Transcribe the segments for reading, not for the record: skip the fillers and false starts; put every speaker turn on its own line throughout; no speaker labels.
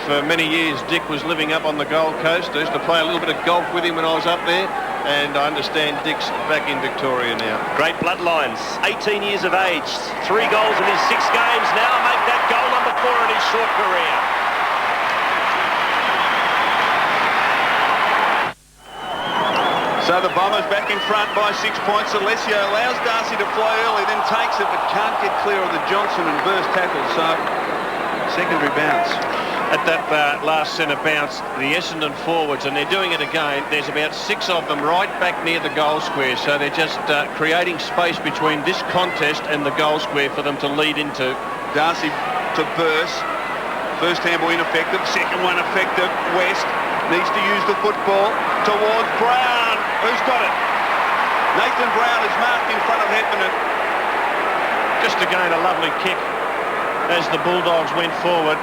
for many years Dick was living up on the Gold Coast. I used to play a little bit of golf with him when I was up there, and I understand Dick's back in Victoria now.
Great bloodlines, 18 years of age, 3 goals in his 6 games now, make that goal number 4 in his short career.
So the Bombers back in front by 6 points. Alessio allows Darcy to fly early, then takes it, but can't get clear of the Johnson and burst tackle. So secondary bounce.
At that last centre bounce, the Essendon forwards, and they're doing it again, there's about 6 of them right back near the goal square, so they're just creating space between this contest and the goal square for them to lead into.
Darcy to burst. First handball ineffective, second one effective. West needs to use the football towards Brown. Who's got it? Nathan Brown is marked in front of Heffernan.
Just again a lovely kick as the Bulldogs went forward,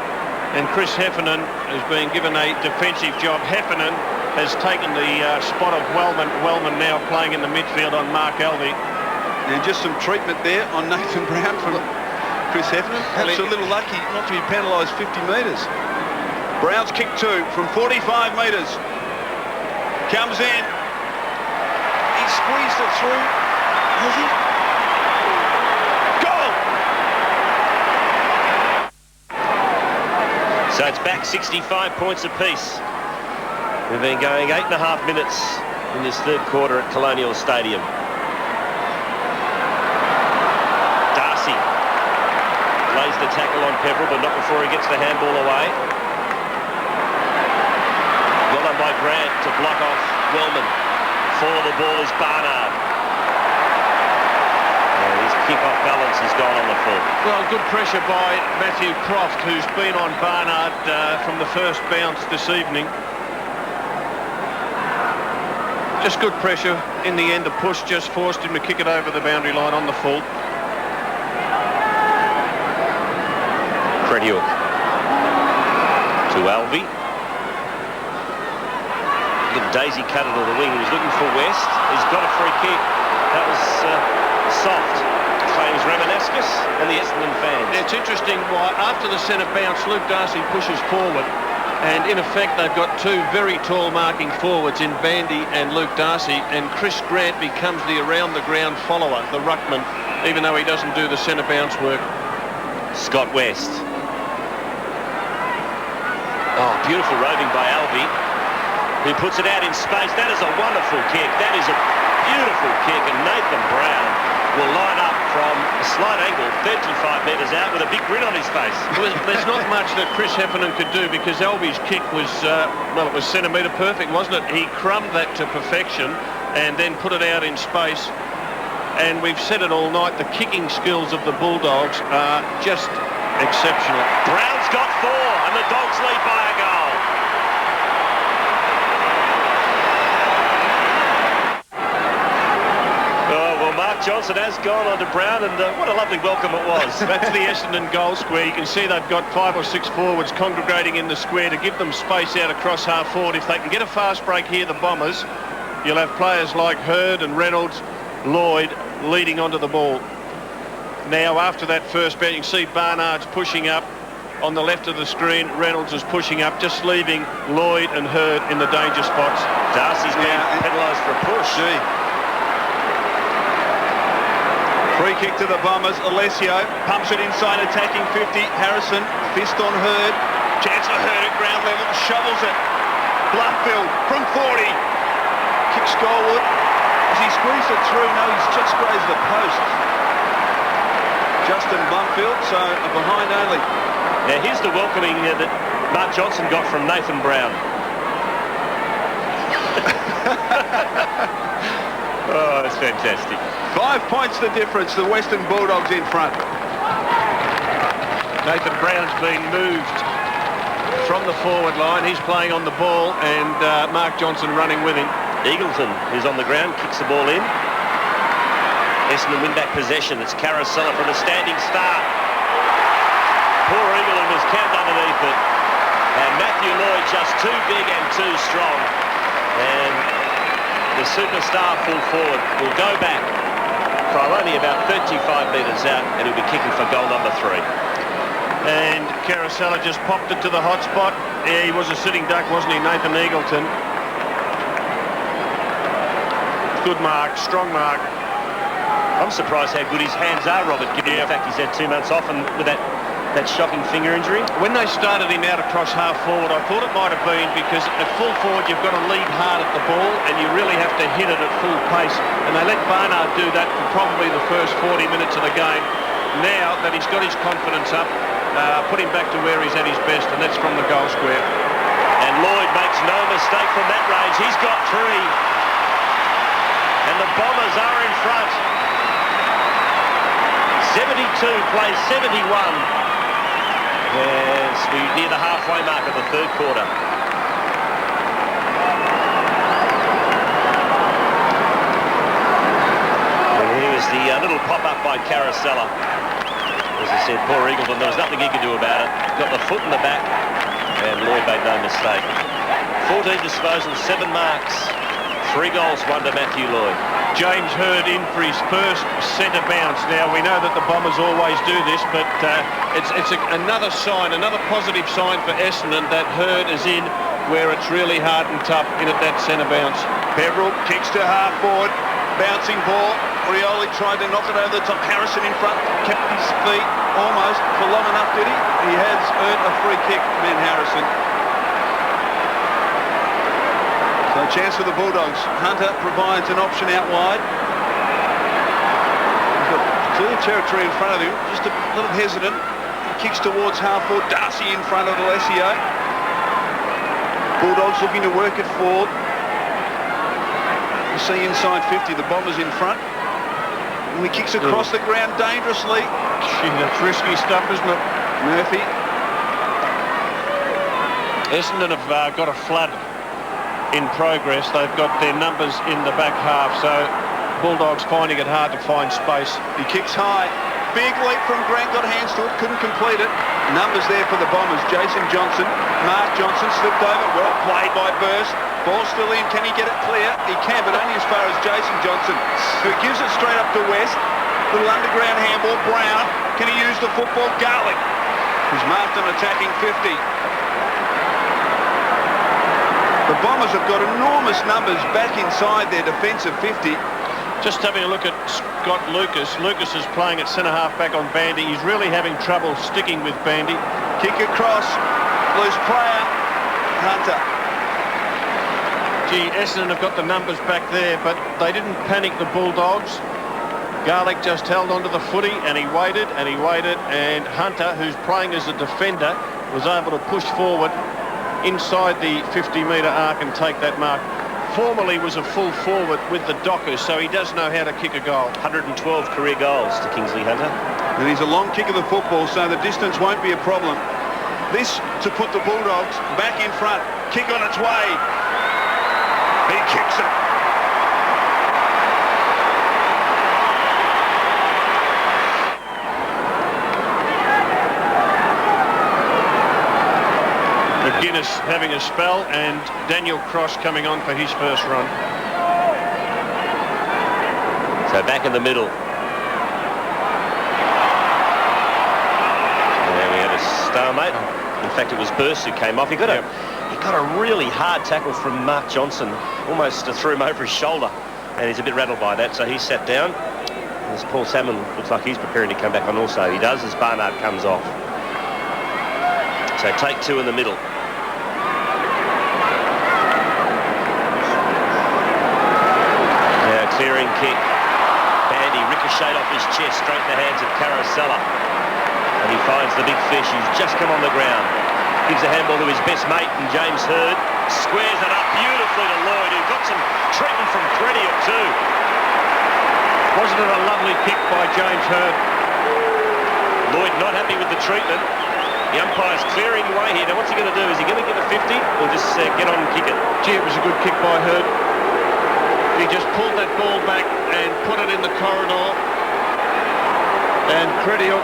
and Chris Heffernan has been given a defensive job. Heffernan has taken the spot of Wellman. Wellman now playing in the midfield on Mark Alvey.
And just some treatment there on Nathan Brown from Chris Heffernan. Perhaps a little lucky not to be penalised 50 metres. Brown's kick 2 from 45 metres. Comes in. He squeezed it through. Has he? Goal!
So it's back 65 points apiece. We've been going 8.5 minutes in this third quarter at Colonial Stadium. Darcy lays the tackle on Peverill, but not before he gets the handball away. Well done by Grant to block off Wellman. For the ball is Barnard. And his kick-off balance has gone on the full.
Well, good pressure by Matthew Croft, who's been on Barnard from the first bounce this evening. Just good pressure. In the end, the push just forced him to kick it over the boundary line on the full.
Fred York to Alvey. Daisy cut it to the wing. He was looking for West. He's got a free kick. That was soft. Claims Ramanescus and the Essendon fans.
It's interesting why after the centre bounce, Luke Darcy pushes forward, and in effect they've got 2 very tall marking forwards in Bandy and Luke Darcy, and Chris Grant becomes the around the ground follower, the ruckman, even though he doesn't do the centre bounce work.
Scott West. Oh, beautiful roving by Alvey, who puts it out in space. That is a wonderful kick. That is a beautiful kick, and Nathan Brown will line up from a slight angle 35 metres out with a big grin on his face.
There's not much that Chris Heffernan could do, because Alvey's kick was, well, it was centimetre perfect, wasn't it? He crumbed that to perfection and then put it out in space. And we've said it all night, the kicking skills of the Bulldogs are just exceptional.
Brown's got 4, and the Dogs lead by a goal. Johnson has gone on to Brown, and what a lovely welcome it was.
That's the Essendon goal square. You can see they've got 5 or 6 forwards congregating in the square to give them space out across half forward. If they can get a fast break here, the Bombers, you'll have players like Hurd and Reynolds, Lloyd leading onto the ball. Now, after that first bounce, you can see Barnard's pushing up on the left of the screen. Reynolds is pushing up, just leaving Lloyd and Hurd in the danger spots.
Darcy's been penalised for a push.
Free kick to the Bombers. Alessio pumps it inside, attacking 50. Harrison, fist on Hurd. Chance for Hurd at ground level. Shovels it. Blundfield from 40. Kicks goalward. As he squeezed it through, no, he's just grazed the post. Justin Blundfield, so behind only.
Now here's the welcoming that Mark Johnson got from Nathan Brown. Oh, that's fantastic.
5 points the difference, the Western Bulldogs in front.
Nathan Brown's been moved from the forward line. He's playing on the ball, and Mark Johnson running with him.
Eagleton, who's on the ground, kicks the ball in. Essendon win back possession. It's Carousella from a standing start. Poor Eagleton was camped underneath it. And Matthew Lloyd just too big and too strong. And the superstar full forward will go back from only about 35 metres out, and he'll be kicking for goal number 3.
and Carousella just popped it to the hot spot. Yeah, he was a sitting duck, wasn't he, Nathan Eagleton? Good mark, strong mark.
I'm surprised how good his hands are, Robert, given the fact he's had 2 months off and with that shocking finger injury.
When they started him out across half forward, I thought it might have been because at full forward you've got to lead hard at the ball and you really have to hit it at full pace. And they let Barnard do that for probably the first 40 minutes of the game. Now that he's got his confidence up, put him back to where he's at his best, and that's from the goal square.
And Lloyd makes no mistake from that range. He's got 3. And the Bombers are in front. 72 plays 71. Yes, we're near the halfway mark of the third quarter. And here was the little pop-up by Carousella. As I said, poor Eagleton, there was nothing he could do about it. Got the foot in the back, and Lloyd made no mistake. 14 disposals, 7 marks. 3 goals, 1 to Matthew Lloyd.
James Hird in for his first centre bounce. Now, we know that the Bombers always do this, but it's another sign, another positive sign for Essendon that Hird is in where it's really hard and tough in at that centre bounce.
Peverill kicks to half forward, bouncing ball. Rioli tried to knock it over the top. Harrison in front, kept his feet almost for long enough, did he? He has earned a free kick, Ben Harrison. So a chance for the Bulldogs. Hunter provides an option out wide. He's got clear territory in front of him, just a little hesitant. He kicks towards half forward. Darcy in front of Alessio. Bulldogs looking to work it forward. You see inside 50, the Bombers in front. And he kicks across the ground dangerously.
Gee, that's risky stuff, isn't it?
Murphy.
Essendon have got a flood in progress. They've got their numbers in the back half, so Bulldogs finding it hard to find space.
He kicks high. Big leap from Grant, got hands to it, couldn't complete it. Numbers there for the Bombers. Jason Johnson, Mark Johnson slipped over, well played by Burst. Ball still in, can he get it clear? He can, but only as far as Jason Johnson, who gives it straight up to West. Little underground handball, Brown. Can he use the football? Garlick, who's marked an attacking 50. The Bombers have got enormous numbers back inside their defensive 50.
Just having a look at Scott Lucas. Lucas is playing at centre-half back on Bandy. He's really having trouble sticking with Bandy.
Kick across, loose player, Hunter.
Gee, Essendon have got the numbers back there, but they didn't panic the Bulldogs. Garlick just held onto the footy, and he waited, and Hunter, who's playing as a defender, was able to push forward inside the 50-metre arc and take that mark. Formerly was a full forward with the Dockers, so he does know how to kick a goal.
112 career goals to Kingsley Hunter.
And he's a long kick of the football, so the distance won't be a problem. This to put the Bulldogs back in front. Kick on its way. He kicks it.
McGuinness having a spell, and Daniel Cross coming on for his first run.
So back in the middle. And we had a stalemate. In fact, it was Burst who came off. He got a really hard tackle from Mark Johnson, almost threw him over his shoulder, and he's a bit rattled by that, so he sat down. As Paul Salmon looks like he's preparing to come back on also. He does as Barnard comes off. So take 2 in the middle. Now clearing kick. Bandy ricocheted off his chest straight in the hands of Carousella. And he finds the big fish. He's just come on the ground. Gives a handball to his best mate, and James Hird squares it up beautifully to Lloyd, who got some treatment from Crediot too.
Wasn't it a lovely kick by James Hird?
Lloyd not happy with the treatment. The umpire's clearing the way here. Now what's he going to do? Is he going to give a 50 or just get on and kick it?
Gee, it was a good kick by Hird. He just pulled that ball back and put it in the corridor. And Crediot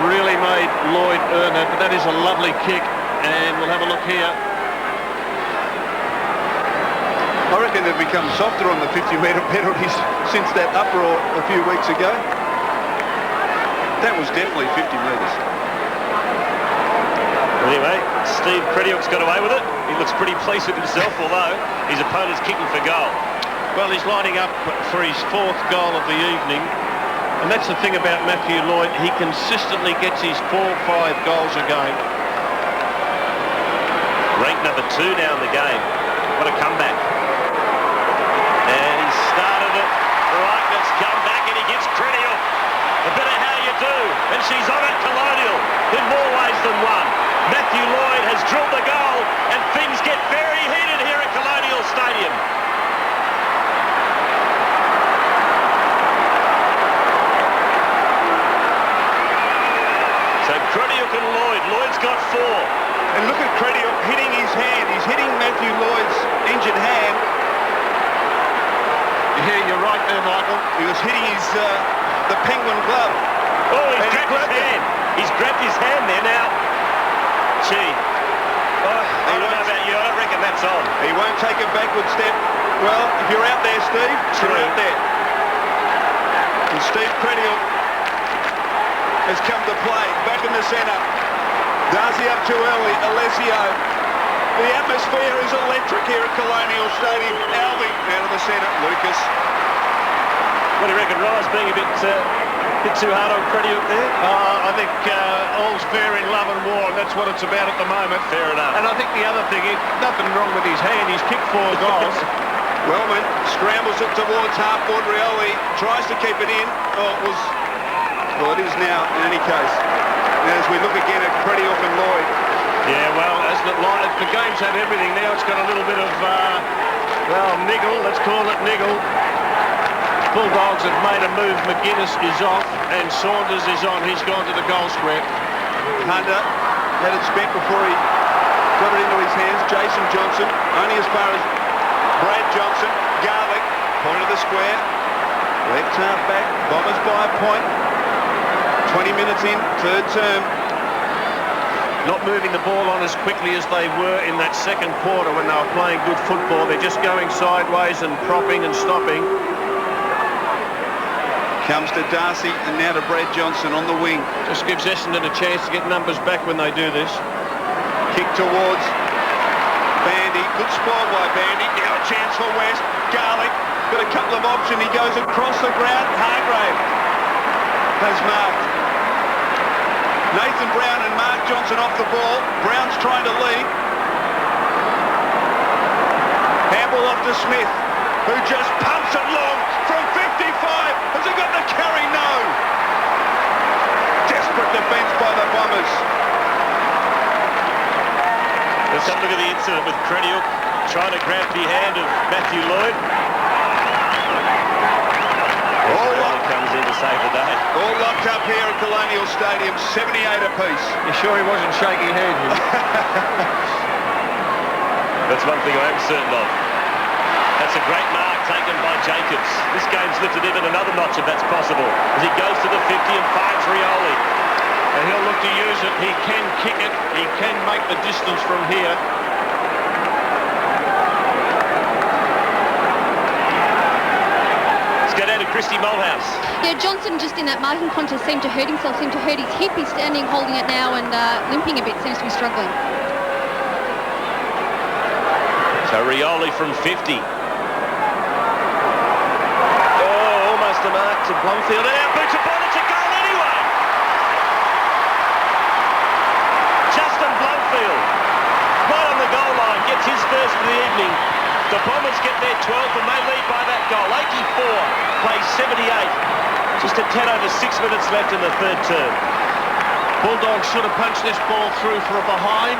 really made Lloyd earn it, but that is a lovely kick. And we'll have a look here.
I reckon they've become softer on the 50-metre penalties since that uproar a few weeks ago. That was definitely 50 metres.
Anyway, Steve Crediuk's got away with it. He looks pretty pleased with himself, although his opponent's kicking for goal.
Well, he's lining up for his 4th goal of the evening. And that's the thing about Matthew Lloyd. He consistently gets his 4-5 goals a game.
Ranked number 2 now in the game. What a comeback. And he started it right. Let's come back and he gives Crediuk a bit of how you do. And she's on at Colonial in more ways than one. Matthew Lloyd has drilled the goal and things get very heated here at Colonial Stadium. So Crediuk and Lloyd. Lloyd's got 4.
And look at Crediuk hitting his hand. He's hitting Matthew Lloyd's injured hand.
Yeah, you're right there, Michael.
He was hitting his the penguin glove.
Oh, he's grabbed his hand. He's grabbed his hand there now. Gee. I don't know about you. I don't reckon that's on.
He won't take a backward step. Well, if you're out there, Steve, you're out there. And Steve Crediuk has come to play. Back in the centre. Darcy up too early. Alessio. The atmosphere is electric here at Colonial Stadium. Alvey out of the centre. Lucas.
What do you reckon, Rise being a bit too hard on Crediuk there?
I think all's fair in love and war, and that's what it's about at the moment.
Fair enough.
And I think the other thing is, nothing wrong with his hand. He's kicked 4 goals.
Wellman scrambles it towards half-forward. Rioli tries to keep it in. Well, it is now in any case. And as we look again at Crediuk and Lloyd.
Yeah, well, isn't it like the game's had everything now? It's got a little bit of, niggle. Let's call it niggle. Bulldogs have made a move. McGuinness is off and Saunders is on. He's gone to the goal square.
Hunter had it spent before he got it into his hands. Jason Johnson, only as far as Brad Johnson. Garlic, point of the square. Left half back, Bombers by a point. 20 minutes in, 3rd term.
Not moving the ball on as quickly as they were in that 2nd quarter when they were playing good football. They're just going sideways and propping and stopping.
Comes to Darcy and now to Brad Johnson on the wing.
Just gives Essendon a chance to get numbers back when they do this.
Kick towards Bandy. Good spot by Bandy. Now a chance for West. Garlic got a couple of options. He goes across the ground. Hargrave has marked. Nathan Brown and Mark Johnson off the ball. Brown's trying to lead. Handball off to Smith, who just pumps it long from 55. Has he got the carry? No. Desperate defence by the Bombers.
Let's have a look at the incident with Crediuk trying to grab the hand of Matthew Lloyd. Comes in to save the day.
All locked up here at Colonial Stadium, 78 apiece.
You sure he wasn't shaking hands?
That's one thing I am certain of. That's a great mark taken by Jacobs. This game's lifted even another notch if that's possible, as he goes to the 50 and finds Rioli.
And he'll look to use it. He can kick it. He can make the distance from here.
Go down to Christy Malthouse.
Yeah, Johnson just in that marking contest seemed to hurt himself, seemed to hurt his hip. He's standing, holding it now and limping a bit, seems to be struggling.
So Rioli from 50. Oh, almost a mark to Blomfield. And out boots a ball, it's a goal anyway. Justin Blomfield, right on the goal line, gets his first of the evening. The Bombers get their 12th and they lead by that goal. 84, plays 78. Just a 10 over 6 minutes left in the 3rd term.
Bulldogs should have punched this ball through for a behind.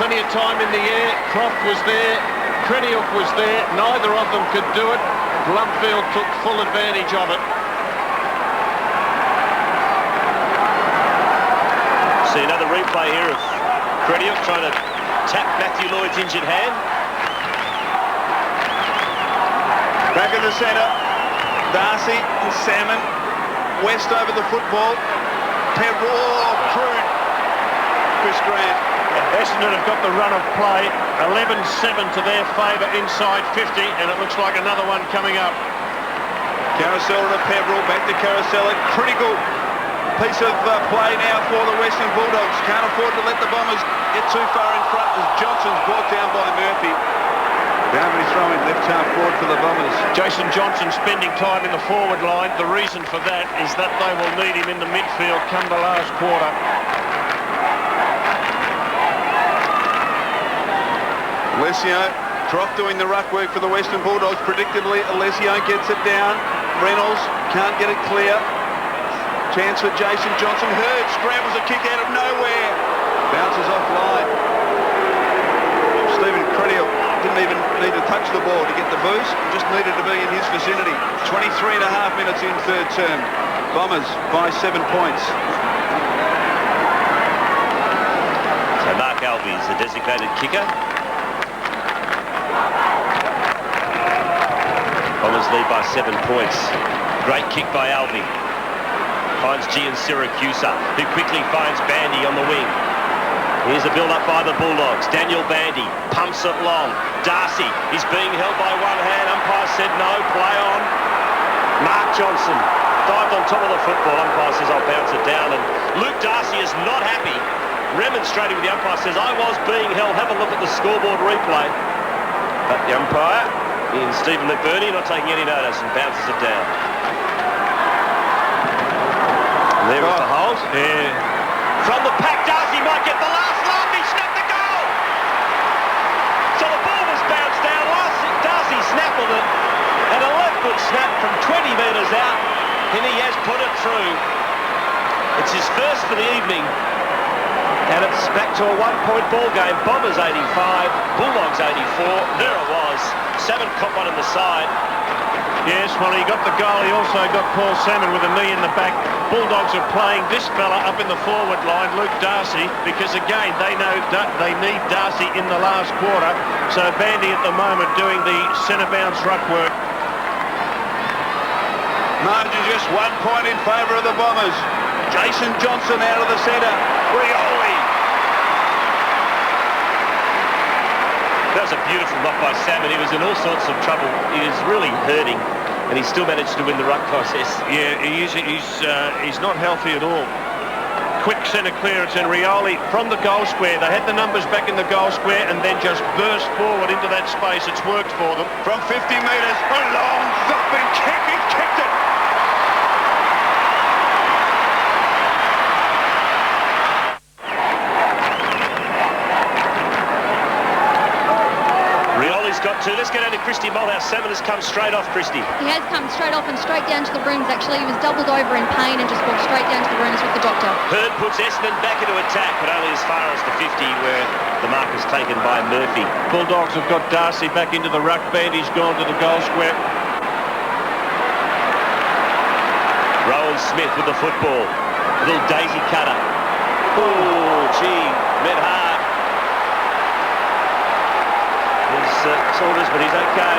Plenty of time in the air. Croft was there. Crediuk was there. Neither of them could do it. Blumfield took full advantage of it.
See another replay here of Crediuk trying to tap Matthew Lloyd's injured hand.
Back in the centre, Darcy and Salmon. West over the football. Pevrour, crude. Chris Grant.
Essendon have got the run of play. 11-7 to their favour inside 50, and it looks like another one coming up.
Carousel to Pevrour, back to Carousel. Critical piece of play now for the Western Bulldogs. Can't afford to let the Bombers get too far in front as Johnson's brought down by Murphy. Boundary throw in left half forward for the Bombers.
Jason Johnson spending time in the forward line. The reason for that is that they will need him in the midfield come the last quarter.
Alessio, Croft doing the ruck work for the Western Bulldogs. Predictably, Alessio gets it down. Reynolds can't get it clear. Chance for Jason Johnson. Hurd scrambles a kick out of nowhere. Bounces offline. Stephen Crediel didn't even need to touch the ball to get the boost. Just needed to be in his vicinity. 23 and a half minutes in third term. Bombers by 7 points.
So Mark Albie is the designated kicker. Bombers lead by 7 points. Great kick by Albie. Finds Gian Siracusa, who quickly finds Bandy on the wing. Here's a build-up by the Bulldogs. Daniel Bandy pumps it long. Darcy is being held by one hand. Umpire said no, play on. Mark Johnson dived on top of the football. Umpire says I'll bounce it down. And Luke Darcy is not happy. Remonstrating with the umpire, says I was being held. Have a look at the scoreboard replay. But the umpire, in Stephen McBurney, not taking any notice and bounces it down. And there is the hold.
Yeah.
From the pack, Darcy might get the last laugh. He snapped the goal. So the ball was bounced down. Darcy snaffled it. And a left foot snap from 20 metres out. And he has put it through. It's his first for the evening. And it's back to a one-point ball game. Bombers 85, Bulldogs 84. There it was. Salmon caught one in the side.
Yes, well, he got the goal. He also got Paul Salmon with a knee in the back. Bulldogs are playing this fella up in the forward line, Luke Darcy, because, again, they know they need Darcy in the last quarter. So Bandy at the moment doing the centre bounce ruck work.
Margin just 1 point in favour of the Bombers. Jason Johnson out of the centre. Rioli.
That was a beautiful knock by Salmon. He was in all sorts of trouble. He is really hurting, and he still managed to win the ruck contest.
Yeah, he's not healthy at all. Quick centre clearance, and Rioli from the goal square. They had the numbers back in the goal square and then just burst forward into that space. It's worked for them.
From 50 metres, a long thumping kick. He kicked it.
Got to. Let's get over to Christy Malthouse. Salmon has come straight off, Christy.
He has come straight off and straight down to the rooms, actually. He was doubled over in pain and just walked straight down to the rooms with the doctor.
Hurd puts Essendon back into attack, but only as far as the 50, where the mark was taken by Murphy.
Bulldogs have got Darcy back into the ruck. Bandy's gone to the goal square.
Rowan Smith with the football. A little daisy cutter. Oh, gee, met hard. Saunders, but he's okay.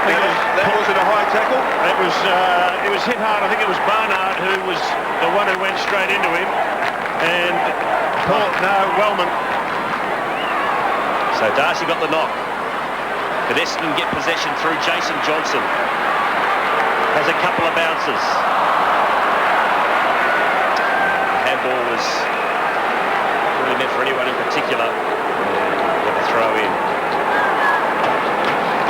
That wasn't a high tackle.
It was hit hard. I think it was Barnard who was the one who went straight into him, and Wellman.
So Darcy got the knock. But Essendon get possession through Jason Johnson. Has a couple of bounces. The handball was really meant for anyone in particular. Got the throw in.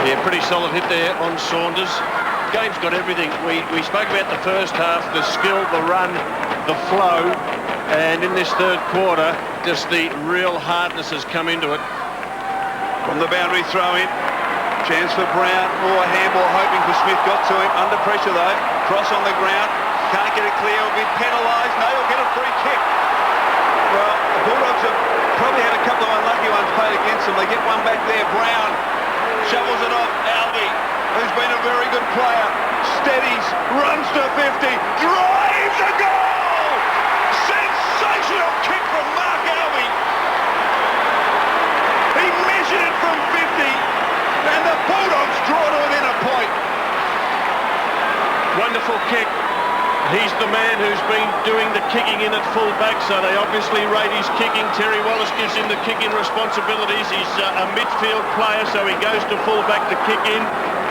Yeah, pretty solid hit there on Saunders. Game's got everything. We spoke about the first half, the skill, the run, the flow, and in this third quarter, just the real hardness has come into it.
From the boundary throw in. Chance for Brown. Oh, a handball hoping for Smith. Got to him. Under pressure, though. Cross on the ground. Can't get it clear. Will be penalised. No, he'll get a free kick. Well, the Bulldogs have probably had a couple of unlucky ones played against them. They get one back there. Brown shovels it off. Albie, who's been a very good player, steadies, runs to 50, drives a goal! Sensational kick from Mark Albie. He measured it from 50, and the Bulldogs draw to within a point.
Wonderful kick. He's the man who's been doing the kicking in at full back, so they obviously rate his kicking. Terry Wallace gives him the kicking responsibilities. He's a midfield player, so he goes to full back to kick in,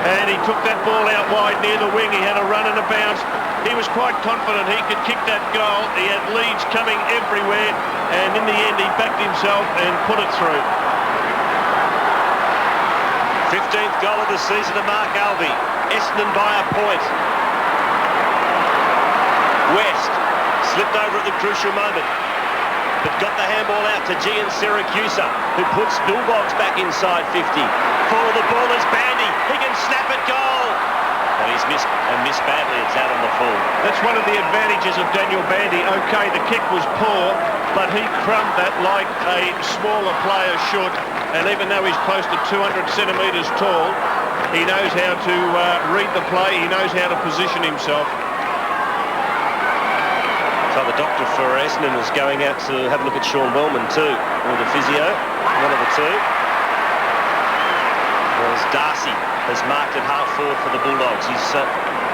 and he took that ball out wide near the wing. He had a run and a bounce. he was quite confident he could kick that goal. He had leads coming everywhere, and in the end he backed himself and put it through.
15th goal of the season to Mark Alvey. Essendon by a point. West slipped over at the crucial moment, but got the handball out to Gian Siracusa, who puts Bulldogs back inside 50. Fall of the ball is Bandy. He can snap it, goal. And he's missed badly. It's out on the full.
That's one of the advantages of Daniel Bandy. OK, the kick was poor, but he crumbed that like a smaller player should. And even though he's close to 200 centimetres tall, he knows how to read the play. He knows how to position himself.
So the doctor for Essendon is going out to have a look at Sean Wellman too, or the physio, one of the two. Whereas Darcy has marked at half forward for the Bulldogs. He's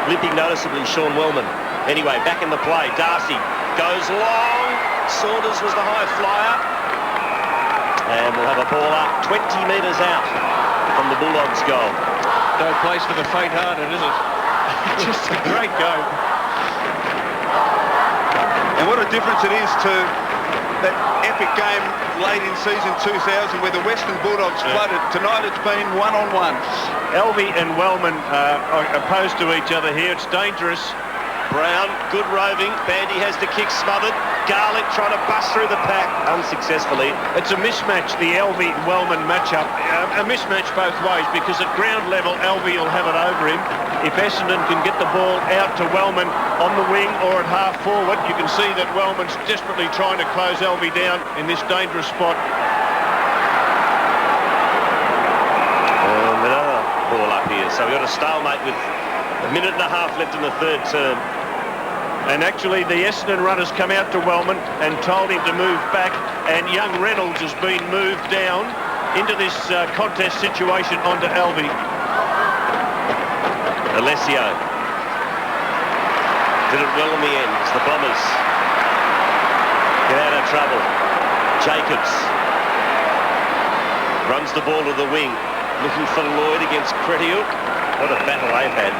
limping noticeably, Sean Wellman. Anyway, back in the play. Darcy goes long. Saunders was the high flyer. And we'll have a ball up 20 metres out from the Bulldogs' goal.
No place for the faint-hearted, is it? Just a great go.
And what a difference it is to that epic game late in season 2000 where the Western Bulldogs flooded. Tonight it's been one-on-one.
Alvey and Wellman are opposed to each other here. It's dangerous.
Brown, good roving. Bandy has the kick smothered. Garlick trying to bust through the pack unsuccessfully.
It's a mismatch, the Alvey-Wellman matchup. A mismatch both ways, because at ground level, Alvey will have it over him. If Essendon can get the ball out to Wellman on the wing or at half forward, you can see that Wellman's desperately trying to close Alvey down in this dangerous spot.
Another ball up here. So we've got a stalemate with a minute and a half left in the third term.
And actually the Essendon runners come out to Wellman and told him to move back, and young Reynolds has been moved down into this contest situation onto Alvey.
Alessio did it well in the end as the Bombers get out of trouble. Jacobs runs the ball to the wing, looking for Lloyd against Cretiuk. What a battle they've had.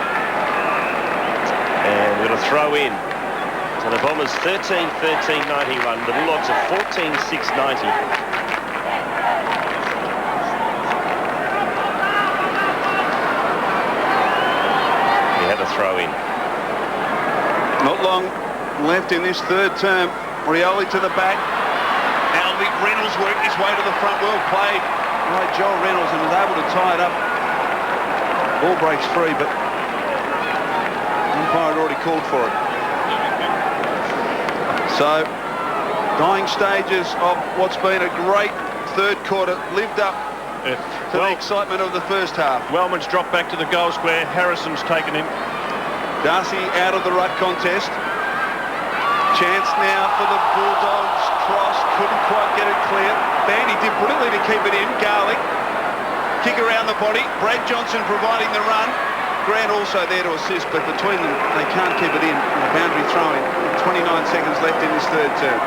And we're going to throw in. So the Bombers 13-13-91. The Bulldogs are 14-6-90. We have a throw in.
Not long left in this third term. Rioli to the back. Alvey, Reynolds worked his way to the front. Well played by Joel Reynolds and was able to tie it up. Ball breaks free, but umpire had already called for it. So, dying stages of what's been a great third quarter, lived up to the excitement of the first half.
Wellman's dropped back to the goal square. Harrison's taken him.
Darcy out of the ruck contest. Chance now for the Bulldogs. Cross, couldn't quite get it clear. Bandy did brilliantly to keep it in. Garlick, kick around the body. Brad Johnson providing the run. Grant also there to assist, but between them, they can't keep it in. The boundary throwing. 29 seconds left in this third term.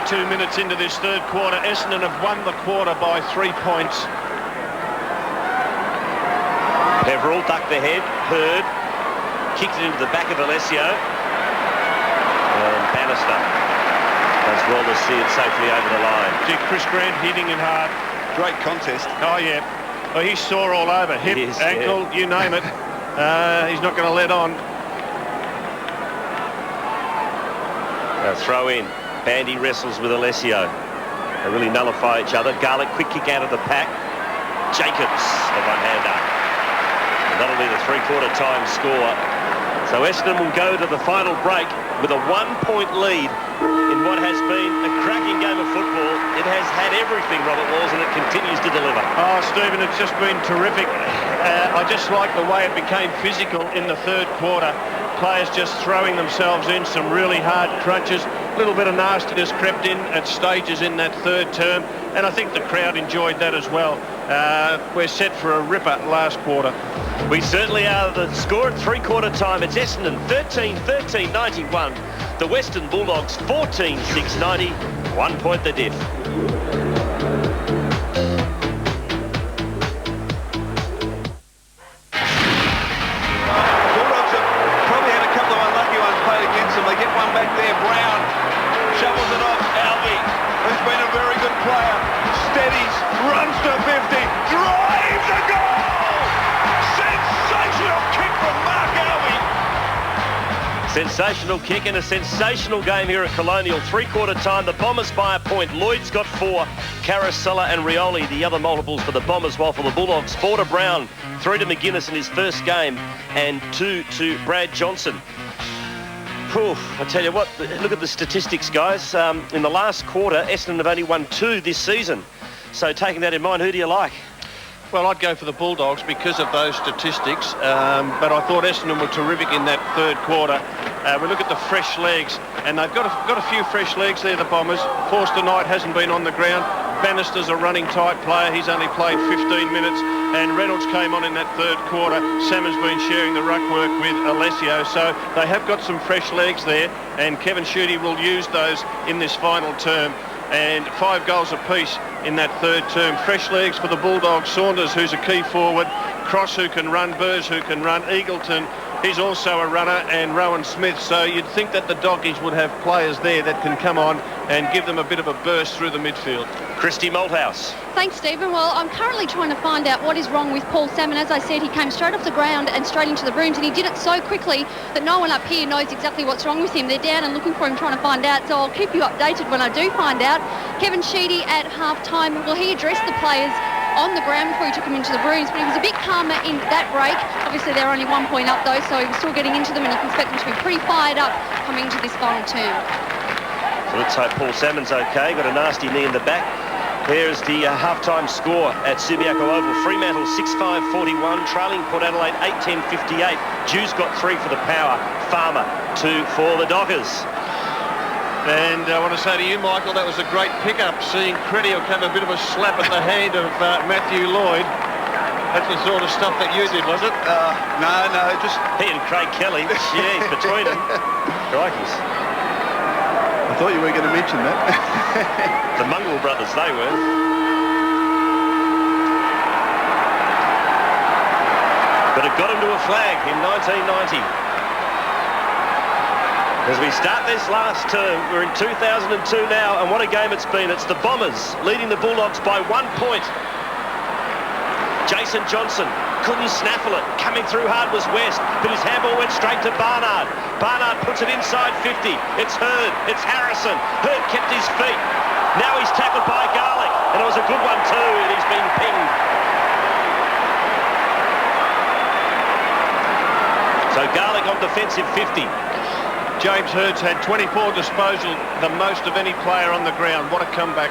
Minutes into this third quarter. Essendon have won the quarter by 3 points.
Peveril ducked the head. Hurd kicked it into the back of Alessio. And Bannister does well to see it safely over the line.
Gee, Chris Grant hitting it hard.
Great contest.
Oh, yeah. Oh, he's sore all over. Hip, ankle, yeah. You name it. He's not going to let on.
Throw in. Bandy wrestles with Alessio. They really nullify each other. Garlick, quick kick out of the pack. Jacobs, the one-hander. And that'll be the three-quarter time score. So Essendon will go to the final break with a 1-point lead in what has been a cracking game of football. It has had everything, Robert Walls, and it continues to deliver.
Oh, Stephen, it's just been terrific. I just like the way it became physical in the third quarter. Players just throwing themselves in, some really hard crunches. A little bit of nastiness crept in at stages in that third term, and I think the crowd enjoyed that as well. We're set for a ripper last quarter.
We certainly are. The score at three-quarter time, it's Essendon 13-13-91. The Western Bulldogs 14-6-90. 1 point the diff. Sensational kick and a sensational game here at Colonial. Three-quarter time, the Bombers by a point. Lloyd's got 4, Carousella and Rioli, the other multiples for the Bombers, while for the Bulldogs, 4 to Brown, 3 to McGuinness in his first game, and 2 to Brad Johnson. I tell you what, look at the statistics, guys. In the last quarter, Essendon have only won 2 this season. So taking that in mind, who do you like?
Well, I'd go for the Bulldogs because of those statistics, but I thought Essendon were terrific in that third quarter. We look at the fresh legs, and they've got a few fresh legs there, the Bombers. Forster Knight hasn't been on the ground. Bannister's a running tight player. He's only played 15 minutes, and Reynolds came on in that third quarter. Salmon's been sharing the ruck work with Alessio, so they have got some fresh legs there, and Kevin Schutte will use those in this final term. And 5 goals apiece in that third term. Fresh legs for the Bulldogs. Saunders, who's a key forward. Cross, who can run. Burrs, who can run. Eagleton, he's also a runner. And Rowan Smith. So you'd think that the Doggies would have players there that can come on and give them a bit of a burst through the midfield.
Christy Malthouse.
Thanks, Stephen. Well, I'm currently trying to find out what is wrong with Paul Salmon. As I said, he came straight off the ground and straight into the rooms, and he did it so quickly that no one up here knows exactly what's wrong with him. They're down and looking for him, trying to find out, so I'll keep you updated when I do find out. Kevin Schutte at half-time, well, he addressed the players on the ground before he took them into the rooms, but he was a bit calmer in that break. Obviously, they're only 1 point up, though, so he was still getting into them, and you can expect them to be pretty fired up coming into this final term.
So let's hope Paul Salmon's okay. Got a nasty knee in the back. Here's the half-time score at Subiaco Oval. Fremantle 6-5-41, trailing Port Adelaide 8-10-58. Dew's got 3 for the Power, Farmer 2 for the Dockers.
And I want to say to you, Michael, that was a great pickup, seeing Credio have a bit of a slap at the hand of Matthew Lloyd. That's the sort of stuff that you did, was it?
No, just...
He and Craig Kelly, jeez, between them. Crikeys.
I thought you were going to mention that.
The Mungle brothers, they were. But it got him to a flag in 1990. As we start this last term, we're in 2002 now, and what a game it's been. It's the Bombers leading the Bulldogs by 1 point. Jason Johnson couldn't snaffle it. Coming through hard was West, but his handball went straight to Barnard. Barnard puts it inside 50. It's Hurd. It's Harrison. Hurd kept his feet. Now he's tackled by Garlick, and it was a good one too, and he's been pinged. So Garlick on defensive 50.
James Hurd's had 24 disposal, the most of any player on the ground. What a comeback.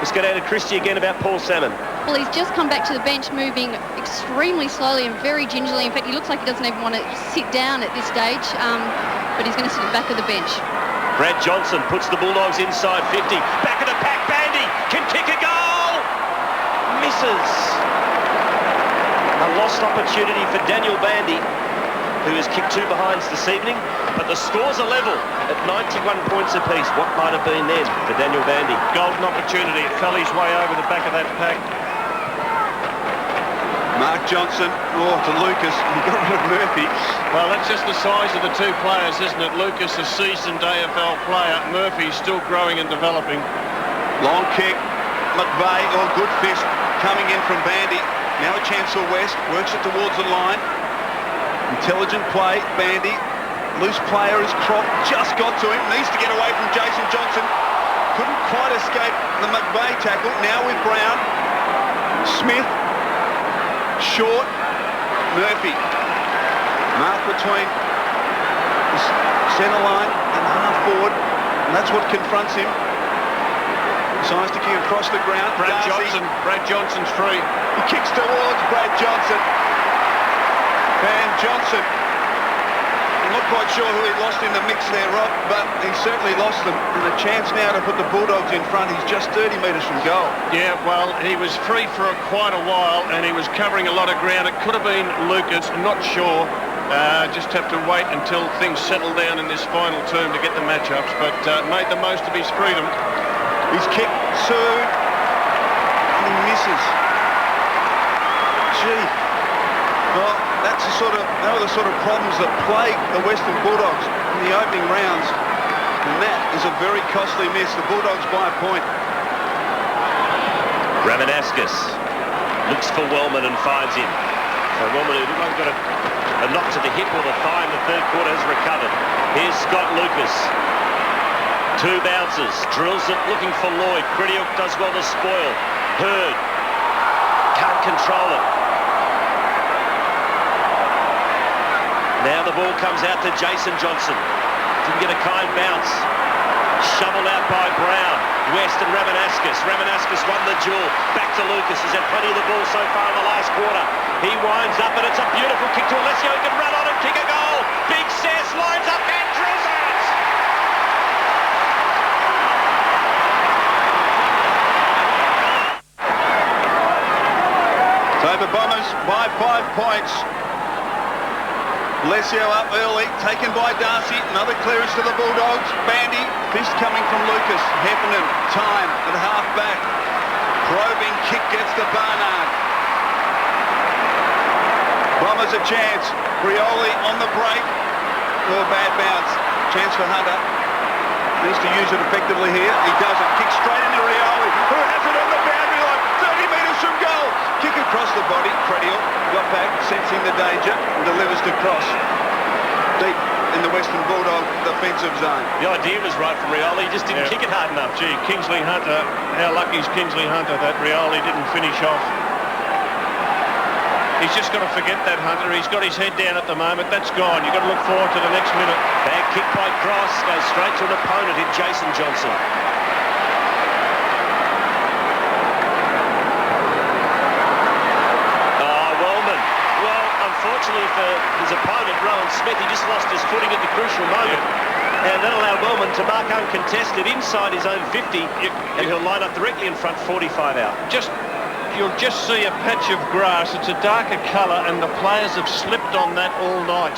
Let's go down to Christie again about Paul Salmon.
Well, he's just come back to the bench moving extremely slowly and very gingerly. In fact, he looks like he doesn't even want to sit down at this stage, but he's going to sit at the back of the bench.
Brad Johnson puts the Bulldogs inside 50. Back of the pack, Bandy can kick a goal. Misses. A lost opportunity for Daniel Bandy, who has kicked 2 behinds this evening, but the scores are level at 91 points apiece. What might have been then for Daniel Bandy?
Golden opportunity. It fell his way over the back of that pack.
Mark Johnson, to Lucas. He got rid of Murphy.
Well, that's just the size of the 2 players, isn't it? Lucas, a seasoned AFL player. Murphy still growing and developing.
Long kick. McVeigh, good fist coming in from Bandy. Now a chance for West. Works it towards the line. Intelligent play, Bandy. Loose player is Croft, just got to him. Needs to get away from Jason Johnson. Couldn't quite escape the McVeigh tackle. Now with Brown. Smith. Short. Murphy. Mark between the centre line and half forward. And that's what confronts him. Decides to kick across the ground.
Brad Johnson's free.
He kicks towards Brad Johnson. And Johnson, I'm not quite sure who he lost in the mix there, Rob, but he certainly lost them. And a chance now to put the Bulldogs in front. He's just 30 metres from goal.
Yeah, well, he was free for quite a while, and he was covering a lot of ground. It could have been Lucas, I'm not sure. Just have to wait until things settle down in this final term to get the matchups, but made the most of his freedom.
He's kicked soon, and he misses. Gee. Well, they were the sort of problems that plagued the Western Bulldogs in the opening rounds. And that is a very costly miss. The Bulldogs by a point.
Ramanaskas looks for Wellman and finds him. So Wellman, who looked like got a A knock to the hip or the thigh in the third quarter has recovered. Here's Scott Lucas. 2 bounces, drills it, looking for Lloyd. Critiok does well to spoil. Hurd can't control it. Now the ball comes out to Jason Johnson. Didn't get a kind bounce. Shoveled out by Brown. West and Ramanauskas. Ramanauskas won the duel. Back to Lucas. He's had plenty of the ball so far in the last quarter. He winds up and it's a beautiful kick to Alessio. He can run on and kick a goal. Big Sess lines up and drills it.
So the Bombers by 5 points. Alessio up early, taken by Darcy. Another clearance to the Bulldogs. Bandy, fist coming from Lucas. Heffernan, time at half back. Probing kick gets to Barnard. Bombers a chance. Rioli on the break. Oh, bad bounce. Chance for Hunter. Needs to use it effectively here. He doesn't. Kick straight into Rioli, who has it on the boundary line. 30 metres from goal. Kick across the body. Credial got back, sensing the danger, and delivers to Cross. Deep in the Western Bulldog defensive zone.
The idea was right from Rioli. He just didn't kick it hard enough.
Gee, Kingsley Hunter, how lucky is Kingsley Hunter that Rioli didn't finish off. He's just got to forget that, Hunter. He's got his head down at the moment. That's gone. You've got to look forward to the next minute.
Bad kick by Cross. Goes straight to an opponent in Jason Johnson. Unfortunately for his opponent, Rowan Smith, he just lost his footing at the crucial moment. And that allowed Wellman to mark uncontested inside his own 50, and he'll line up directly in front, 45 out.
You'll just see a patch of grass. It's a darker colour, and the players have slipped on that all night.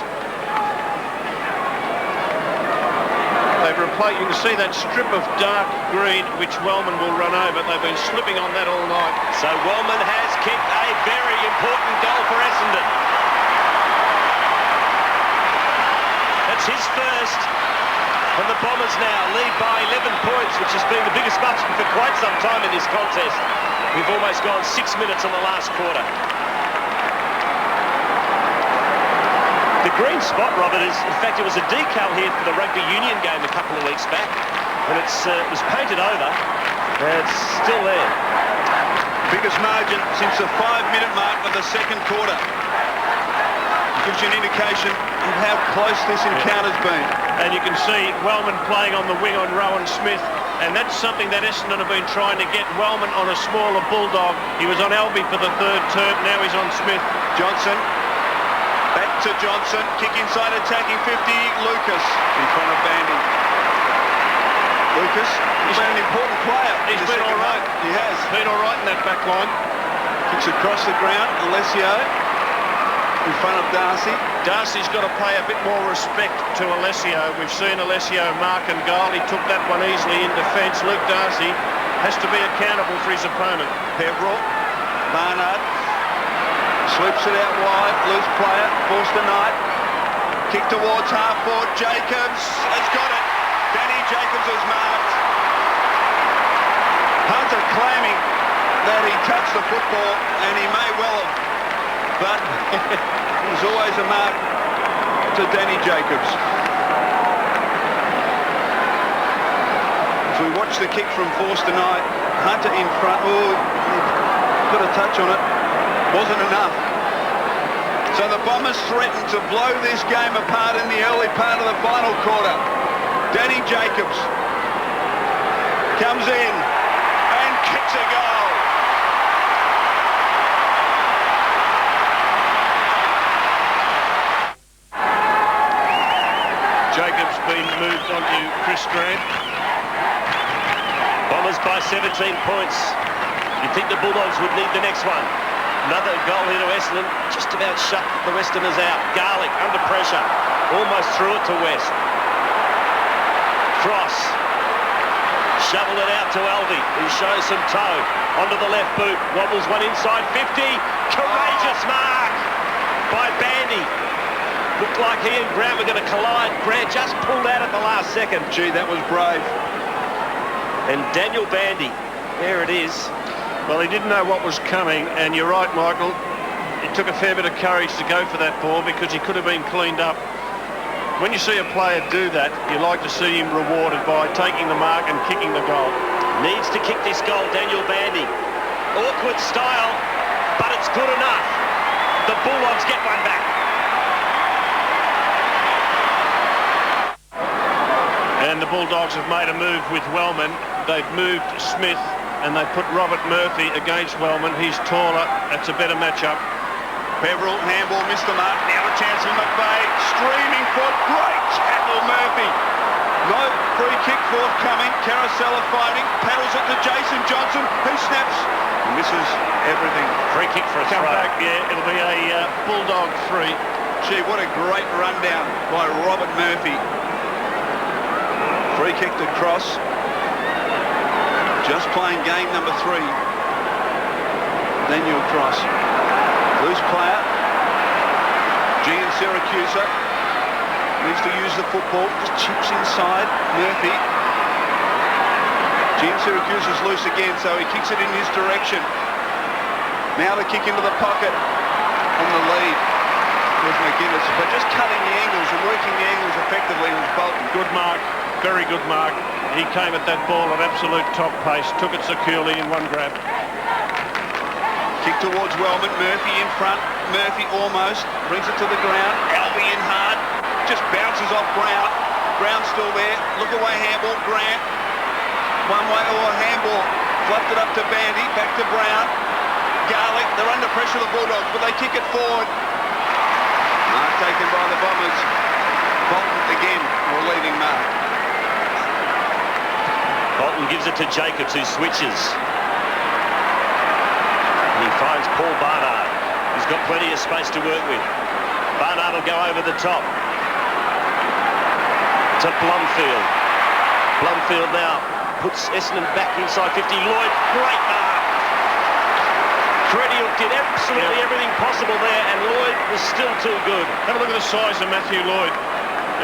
They've replaced, you can see that strip of dark green, which Wellman will run over. They've been slipping on that all night.
So Wellman has kicked a very important goal for Essendon. That's his first, and the Bombers now lead by 11 points, which has been the biggest margin for quite some time in this contest. We've almost gone 6 minutes in the last quarter. The green spot, Robert, is, in fact, it was a decal here for the rugby union game a couple of weeks back, and it was painted over, and it's still there.
Biggest margin since the 5-minute mark of the second quarter. Gives you an indication of how close this encounter's been.
And you can see Wellman playing on the wing on Rowan Smith, and that's something that Essendon have been trying to get. Wellman on a smaller Bulldog. He was on Albie for the third term, now he's on Smith.
Johnson, back to Johnson, kick inside attacking 50, Lucas in front of Bandy. Lucas, he's been an important player.
He's been all right.
He has.
Been all right in that back line.
Kicks across the ground, Alessio in front of Darcy.
Darcy's got to pay a bit more respect to Alessio. We've seen Alessio mark and goal. He took that one easily in defence. Luke Darcy has to be accountable for his opponent.
Peverill, Barnard, sweeps it out wide, loose player, Forster Knight. Kick towards half forward, Jacobs has got it. Danny Jacobs has marked. Hunter claiming that he touched the football, and he may well have, but there's always a mark to Danny Jacobs. As we watch the kick from Forster Knight, Hunter in front, got a touch on it, wasn't enough. So the Bombers threatened to blow this game apart in the early part of the final quarter. Danny Jacobs comes in and kicks a goal.
Jacobs been moved on to Chris Grant.
Bombers by 17 points. You'd think the Bulldogs would need the next one. Another goal here to Essendon, just about shut the Westerners out. Garlick under pressure, almost threw it to West. Cross, shoveled it out to Alvey, who shows some toe. Onto the left boot, wobbles one inside 50. Courageous mark by Bandy. Looked like he and Grant were going to collide. Grant just pulled out at the last second.
Gee, that was brave.
And Daniel Bandy, there it is.
Well, he didn't know what was coming, and you're right, Michael. it took a fair bit of courage to go for that ball because he could have been cleaned up. When you see a player do that, you like to see him rewarded by taking the mark and kicking the goal.
Needs to kick this goal, Daniel Bandy. Awkward style, but it's good enough. The Bulldogs get one back.
And the Bulldogs have made a move with Wellman. They've moved Smith and they put Robert Murphy against Wellman. He's taller. That's a better matchup.
Peverill, handball, missed the mark. Now a chance for McVeigh. Streaming for great tackle, Murphy. No free kick forthcoming. Carosella fighting. Paddles it to Jason Johnson, who snaps. Misses everything.
Free kick for a
Come
throw.
back, yeah. It'll be a Bulldog free.
Gee, what a great rundown by Robert Murphy. Free kick to Cross. Just playing game number 3. Daniel Cross. Loose player. Gian Siracusa needs to use the football. Just chips inside. Murphy. Gian Siracusa's loose again, so he kicks it in his direction. Now the kick into the pocket on the lead with McGuinness, but just cutting the angles and working the angles effectively was Bolton.
Good mark. Very good mark. He came at that ball at absolute top pace. Took it securely in one grab.
Kick towards Wellman, Murphy in front, Murphy almost, brings it to the ground, Albie in hard, just bounces off Brown, Brown's still there, look away handball, Grant, one way or handball, fluffed it up to Bandy, back to Brown, Garlick, they're under pressure the Bulldogs, but they kick it forward. Mark taken by the Bombers, Bolton again, relieving Mark.
Bolton gives it to Jacobs, who switches. He finds Paul Barnard. He's got plenty of space to work with. Barnard will go over the top. To Blumfield. Blumfield now puts Essendon back inside 50. Lloyd, great mark. Credial did absolutely everything possible there, and Lloyd was still too good.
Have a look at the size of Matthew Lloyd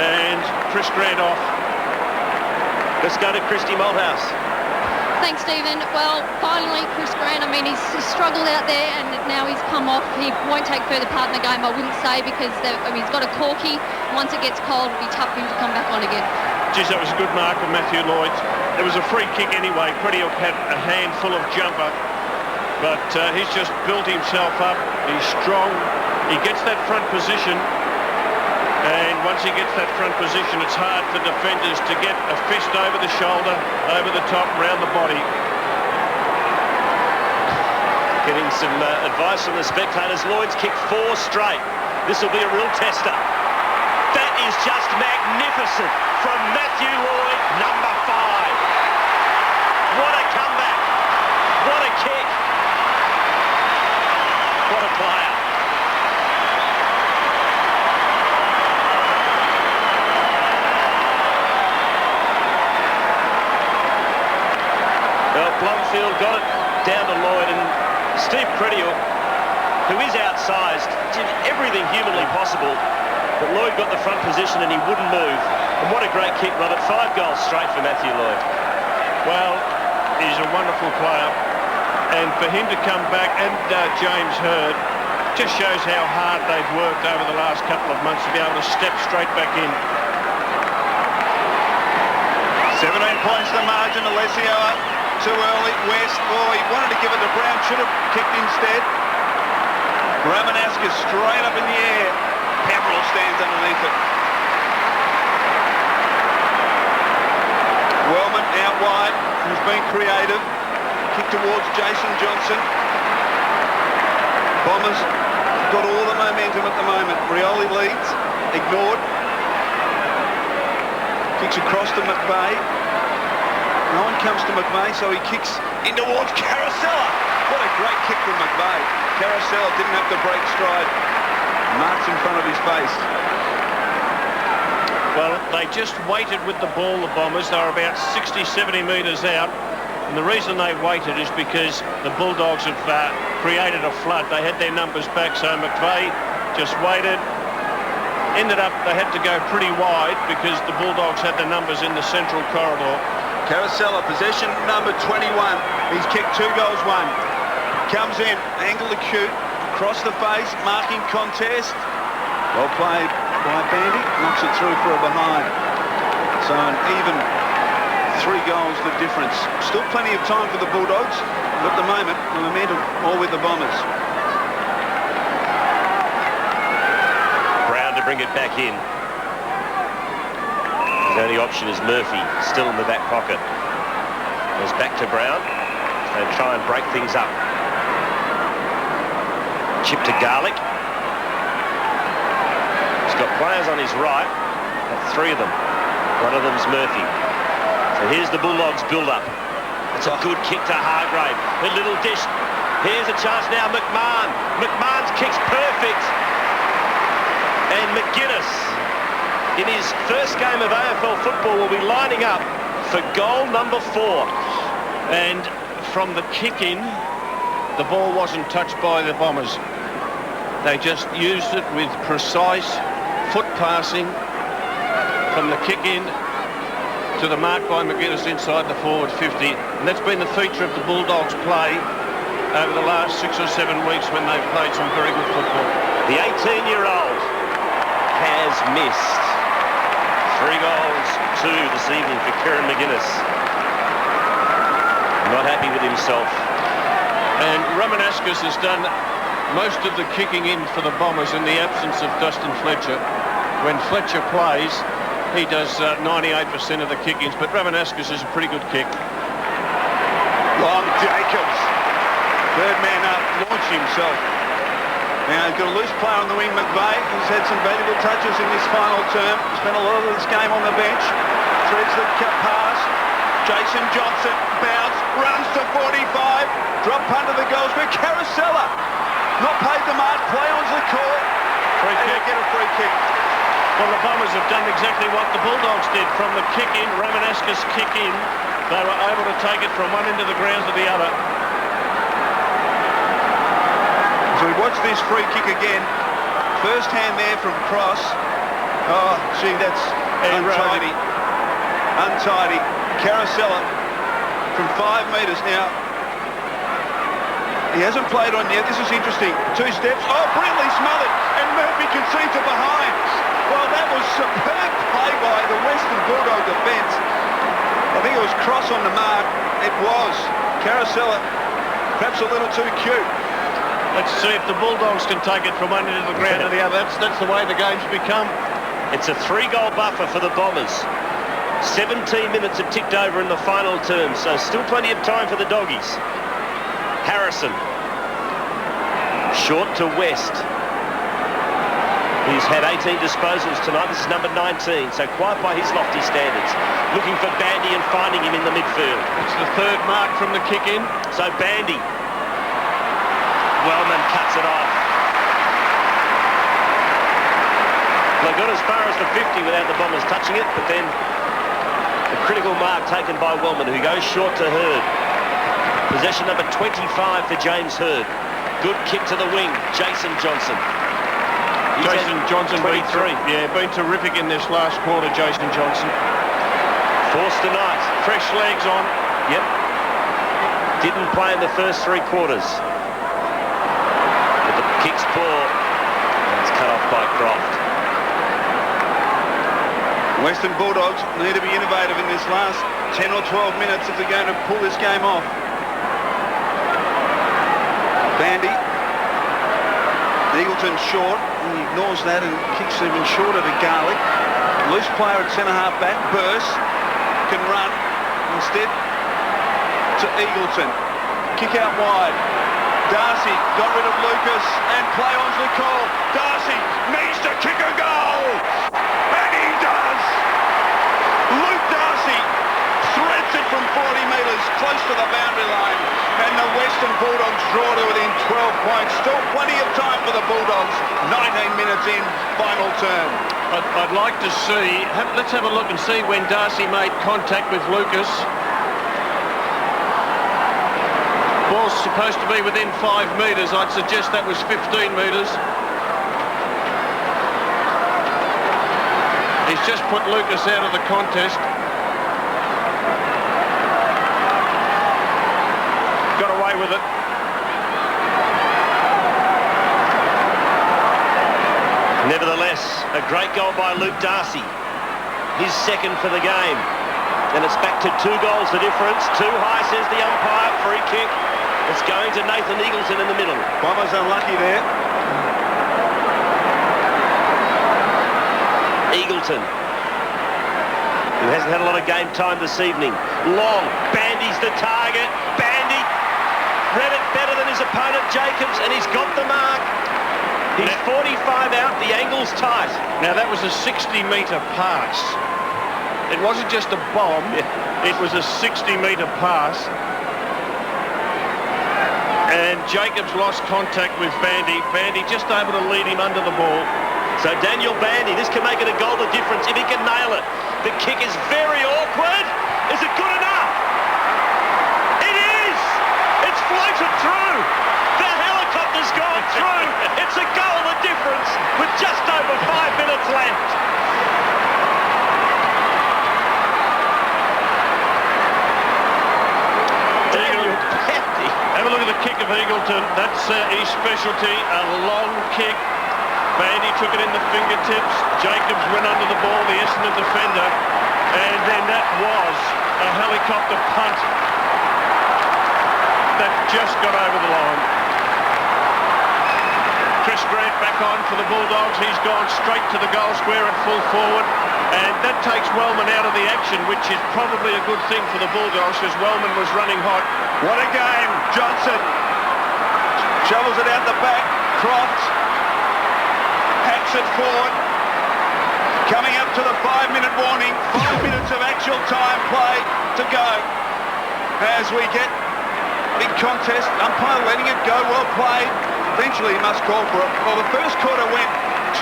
and Chris Grant off.
Let's go to Christy Malthouse.
Thanks, Stephen. Well, finally, Chris Grant, I mean, he's struggled out there and now he's come off. He won't take further part in the game, I wouldn't say, because he's got a corky. Once it gets cold, it'll be tough for him to come back on again.
Geez, that was a good mark of Matthew Lloyd. It was a free kick anyway. Credial had a handful of jumper, but he's just built himself up. He's strong. He gets that front position. And once he gets that front position, it's hard for defenders to get a fist over the shoulder, over the top, round the body.
Getting some advice from the spectators. Lloyd's kicked 4 straight. This will be a real tester. That is just magnificent from Matthew Lloyd, number 5. What a comeback. What a kick. What a player. Well, Blumfield got it down to Lloyd, and Steve Credial, who is outsized, did everything humanly possible, but Lloyd got the front position and he wouldn't move. And what a great kick, Robert. 5 goals straight for Matthew Lloyd.
Well, he's a wonderful player, and for him to come back, and James Hird, just shows how hard they've worked over the last couple of months to be able to step straight back in.
17 points the margin, Alessio up too early. West, oh, he wanted to give it to Brown, should have kicked instead. Ramanascus straight up in the air. Peverill stands underneath it. Wellman out wide, who's been creative. Kick towards Jason Johnson. Bombers got all the momentum at the moment. Rioli leads, ignored. Kicks across to McVeigh. No one comes to McVeigh, so he kicks in towards Carosella. What a great kick from McVeigh. Carosella didn't have to break stride. Marks in front of his face.
Well, they just waited with the ball, the Bombers. They were about 60, 70 metres out. And the reason they waited is because the Bulldogs have created a flood. They had their numbers back, so McVeigh just waited. Ended up, they had to go pretty wide because the Bulldogs had the numbers in the central corridor.
Carosella, possession number 21. He's kicked 2 goals, 1. Comes in, angle acute, across the face, marking contest. Well played by Bandy, knocks it through for a behind. So an even 3 goals the difference. Still plenty of time for the Bulldogs, but at the moment, the momentum all with the Bombers.
Brown to bring it back in. His only option is Murphy, still in the back pocket. Goes back to Brown. They try and break things up. Chip to Garlick. He's got players on his right. 3 of them. One of them's Murphy. So here's the Bulldogs build-up. It's a good kick to Hargrave. A little dish. Here's a chance now, McMahon. McMahon's kick's perfect. And McGuinness, in his first game of AFL football, will be lining up for goal number 4.
And from the kick-in, the ball wasn't touched by the Bombers. They just used it with precise foot passing from the kick-in to the mark by McGuinness inside the forward 50. And that's been the feature of the Bulldogs' play over the last 6 or 7 weeks when they've played some very good football.
The 18-year-old has missed 3 goals, 2 this evening for Kieran McGuinness. Not happy with himself.
And Romanascus has done most of the kicking in for the Bombers in the absence of Dustin Fletcher. When Fletcher plays, he does 98% of the kick-ins, but Romanascus is a pretty good kick.
Long Jacobs, third man up, launched himself. Now he's got a loose player on the wing, McVeigh, who's had some valuable touches in this final term. Spent a lot of this game on the bench. Threads the pass. Jason Johnson, bounce, runs to 45. Drop under the goals for Carousella. Not paid the mark, play on's the call.
Free kick.
Get a free kick.
Well, the Bombers have done exactly what the Bulldogs did. From the kick-in, Romanascus kick-in, they were able to take it from one end of the ground to the other.
So we watch this free kick again. First hand there from Cross. Oh, gee, that's untidy. Untidy. Carousella from 5 metres now. He hasn't played on yet. This is interesting. 2 steps. Oh, brilliantly smothered. And Murphy concedes a behind. Well, that was superb play by the Western Bulldog defence. I think it was Cross on the mark. It was. Carousella, perhaps a little too cute.
Let's see if the Bulldogs can take it from one end of the ground to the other. That's the way the game's become.
It's a 3-goal buffer for the Bombers. 17 minutes have ticked over in the final term, so still plenty of time for the Doggies. Harrison. Short to West. He's had 18 disposals tonight. This is number 19, so quite by his lofty standards. Looking for Bandy and finding him in the midfield.
It's the 3rd mark from the kick-in.
So Bandy. Wellman cuts it off. They got as far as the 50 without the Bombers touching it, but then the critical mark taken by Wellman, who goes short to Hurd. Possession number 25 for James Hurd. Good kick to the wing, Jason Johnson.
Jason Johnson
23.
been terrific in this last quarter, Jason Johnson.
Forced tonight.
Fresh legs on.
Yep. Didn't play in the first 3 quarters. But the kick's poor. And it's cut off by Croft.
Western Bulldogs need to be innovative in this last 10 or 12 minutes if they're going to pull this game off. Bandy. Eagleton short. He ignores that and kicks even shorter to Garlick. Loose player at centre-half back. Burst can run. Instead to Eagleton. Kick out wide. Darcy got rid of Lucas and play on's the call. Darcy needs to kick a goal. And he does. Luke Darcy threads it from 40 metres close to the boundary line. And the Western Bulldogs draw to within 12 points. Still plenty of time for the Bulldogs. 19 minutes in, final turn.
I'd like to see, let's have a look and see when Darcy made contact with Lucas. Ball's supposed to be within 5 metres. I'd suggest that was 15 metres. He's just put Lucas out of the contest. Got away with it.
Nevertheless, a great goal by Luke Darcy. His second for the game. And it's back to 2 goals the difference. Too high, says the umpire. Free kick. It's going to Nathan Eagleton in the middle.
Bombers unlucky there.
Eagleton, who hasn't had a lot of game time this evening. Long. Bandy's the target. Bandy read it better than his opponent, Jacobs, and he's got the mark. He's 45 out. The angle's tight.
Now, that was a 60-metre pass. It wasn't just a bomb, it was a 60-metre pass. And Jacobs lost contact with Bandy. Bandy just able to lead him under the ball.
So Daniel Bandy, this can make it a goal of difference if he can nail it. The kick is very awkward. Is it good enough? It is! It's floated through. The helicopter's gone through. It's a goal of difference with just over 5 minutes left.
Have a look at the kick of Eagleton. That's his specialty, a long kick. Bandy took it in the fingertips. Jacobs went under the ball, the Essendon defender. And then that was a helicopter punt that just got over the line. Chris Grant back on for the Bulldogs. He's gone straight to the goal square at full forward. And that takes Wellman out of the action, which is probably a good thing for the Bulldogs because Wellman was running hot.
What a game. Johnson shovels it out the back. Croft hacks it forward. Coming up to the 5-minute warning. 5 minutes of actual time play to go. As we get big contest. Umpire letting it go. Well played. Eventually he must call for it. Well, the first quarter went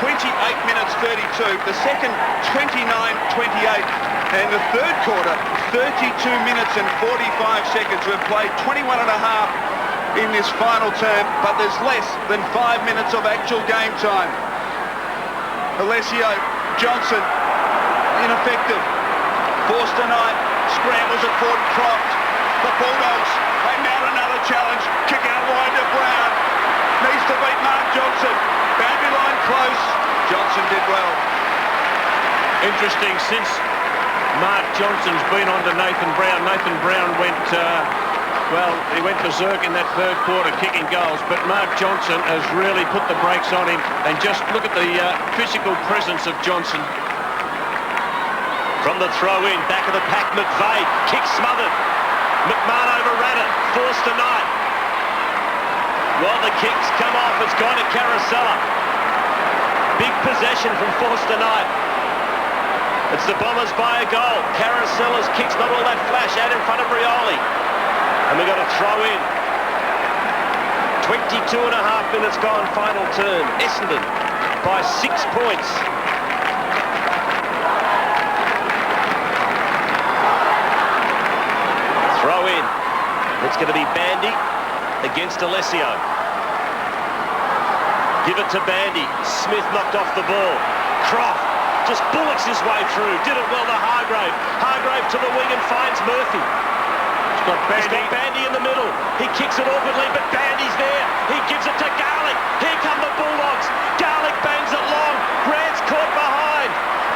28 minutes 32. The second 29-28. And the third quarter 32 minutes and 45 seconds. We've played 21 and a half in this final term, but there's less than 5 minutes of actual game time. Alessio Johnson ineffective. Forster Knight scrambles at Ford Croft. The Bulldogs, they mount another challenge. Kick out wide to Brown. Needs to beat Mark Johnson. Boundary line close. Johnson did well.
Interesting, since Mark Johnson's been on to Nathan Brown. Nathan Brown went, he went berserk in that third quarter kicking goals, but Mark Johnson has really put the brakes on him. And just look at the physical presence of Johnson.
From the throw-in, back of the pack, McVeigh. Kick smothered. McMahon overran it. Forced to Knight. Well, the kick's come off. It's gone to Carosella. Big possession from Forster Knight. It's the Bombers by a goal. Carosella's kick's not all that flash out in front of Rioli. And we've got a throw in. 22 and a half minutes gone, final turn. Essendon by 6 points. Throw in. It's going to be Bandy against Alessio. Give it to Bandy. Smith knocked off the ball. Croft just bullets his way through. Did it well to Hargrave. Hargrave to the wing and finds Murphy. He's got Bandy in the middle. He kicks it awkwardly, but Bandy's there. He gives it to Garlick. Here come the Bulldogs. Garlick bangs it long. Grant's caught behind,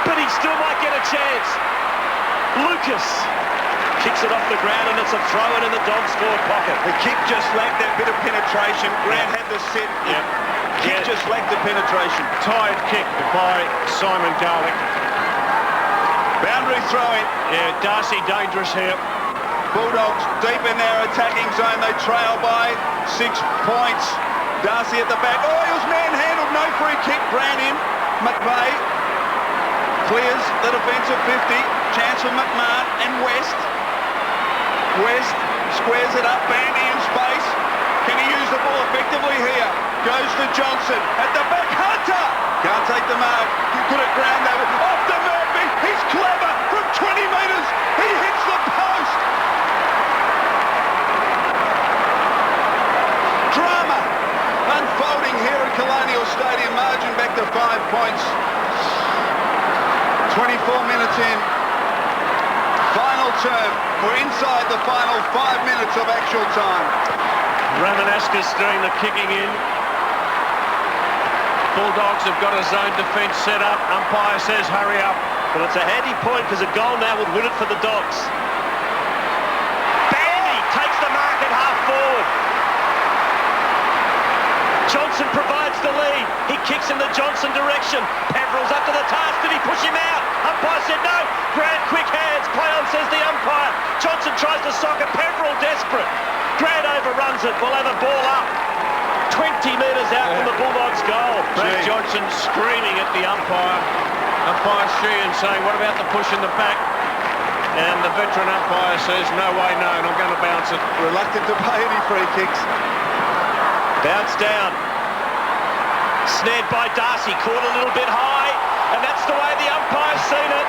but he still might get a chance. Lucas kicks it off the ground, and it's a throw-in in the Dogs' forward pocket.
The kick just lacked that bit of penetration. Grant had to sit. Kick just lacked the penetration.
Tired kick by Simon Garlick.
Boundary throw-in.
Yeah, Darcy dangerous here.
Bulldogs deep in their attacking zone. They trail by 6 points. Darcy at the back. Oh, he was manhandled. No free kick. Grant in. McVeigh clears the defensive 50. Chance for McMahon and West. West squares it up. Bandy in space. Can he use the ball effectively here? Goes to Johnson. At the back, Hunter. Can't take the mark. Good at ground level. Off to Murphy. He's clever from 20 metres. He hits the post. Drama unfolding here at Colonial Stadium. Margin back to 5 points. 24 minutes in. Final term. We're inside the final 5 minutes of actual time.
Ramanauskas doing the kicking in. Bulldogs have got a zone defence set up. Umpire says hurry up.
But it's a handy point because a goal now would win it for the Dogs. Bandy takes the mark at half forward. Johnson provides the lead. He kicks in the Johnson direction. Peveril's up to the task. Did he push him out? Umpire said no. Grant, quick hands. Play on, says the umpire. Johnson tries to sock it. Peveril desperate. Grant overruns it. We'll have a ball up. 20 metres out from the Bulldogs' goal.
Brad Johnson screaming at the umpire. Umpire Sheehan saying, what about the push in the back? And the veteran umpire says, no way, no, and I'm going to bounce it.
Reluctant to pay any free kicks.
Bounce down. Snared by Darcy. Caught a little bit high. And that's the way the umpire's seen it.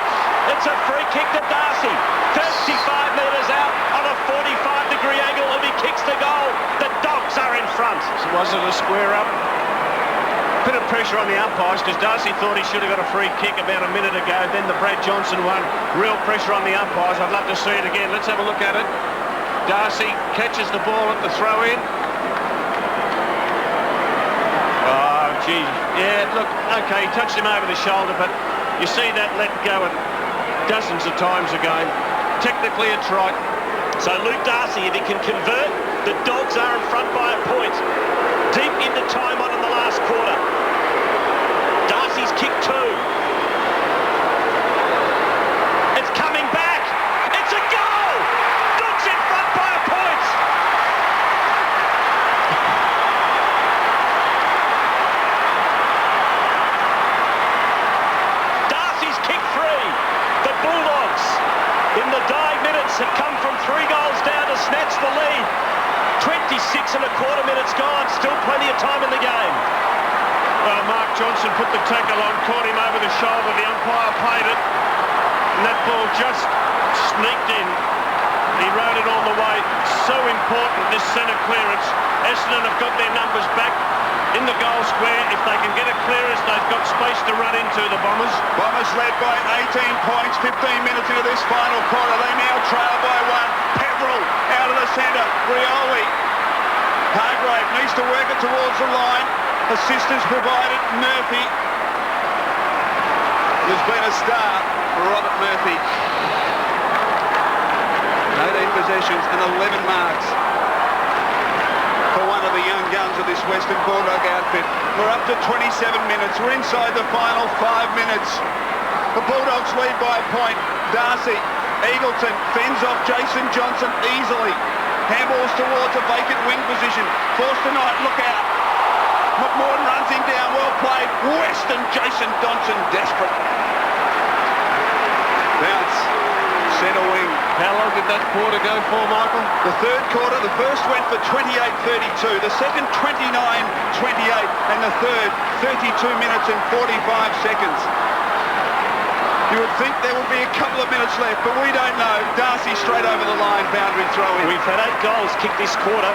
It's a free kick to Darcy. 35 metres out on a 45-degree angle, and he kicks the goal. The Dogs are in front.
Was it a square up? Bit of pressure on the umpires because Darcy thought he should have got a free kick about a minute ago. Then the Brad Johnson one. Real pressure on the umpires. I'd love to see it again. Let's have a look at it. Darcy catches the ball at the throw-in. Oh, gee. Yeah, look, okay, he touched him over the shoulder, but you see that let go at dozens of times a game. Technically, it's right.
So Luke Darcy, if he can convert, the Dogs are in front by a point. Deep into time on in the last quarter. Darcy's kick two. It's coming back. It's a goal. Dogs in front by a point. Darcy's kick three. The Bulldogs in the dying minutes have come from 3 goals down to snatch the lead. 26 and a quarter minutes gone. Still plenty of time in the game.
Well, Mark Johnson put the tackle on, caught him over the shoulder. The umpire paid it. And that ball just sneaked in. He rode it all the way. So important, this centre clearance. Essendon have got their numbers back in the goal square. If they can get a clearance, they've got space to run into the Bombers.
Bombers led by 18 points, 15 minutes into this final quarter. They now trail by 1. Peveril out of the centre. Rioli. Hargrave needs to work it towards the line. Assistance provided. Murphy. There's been a start for Robert Murphy. 18 possessions and 11 marks for one of the young guns of this Western Bulldog outfit. We're up to 27 minutes. We're inside the final 5 minutes. The Bulldogs lead by a point. Darcy, Eagleton fends off Jason Johnson easily. Handballs towards a vacant wing position. Forster Knight, look out. McMorton runs him down, well played. Weston, Jason Johnson, desperate. Bounce, centre wing.
How long did that quarter go for, Michael?
The third quarter, the first went for 28-32, the second 29-28, and the third 32 minutes and 45 seconds. You would think there would be a couple of minutes left, but we don't know. Darcy straight over the line, boundary throw in.
We've had 8 goals kicked this quarter.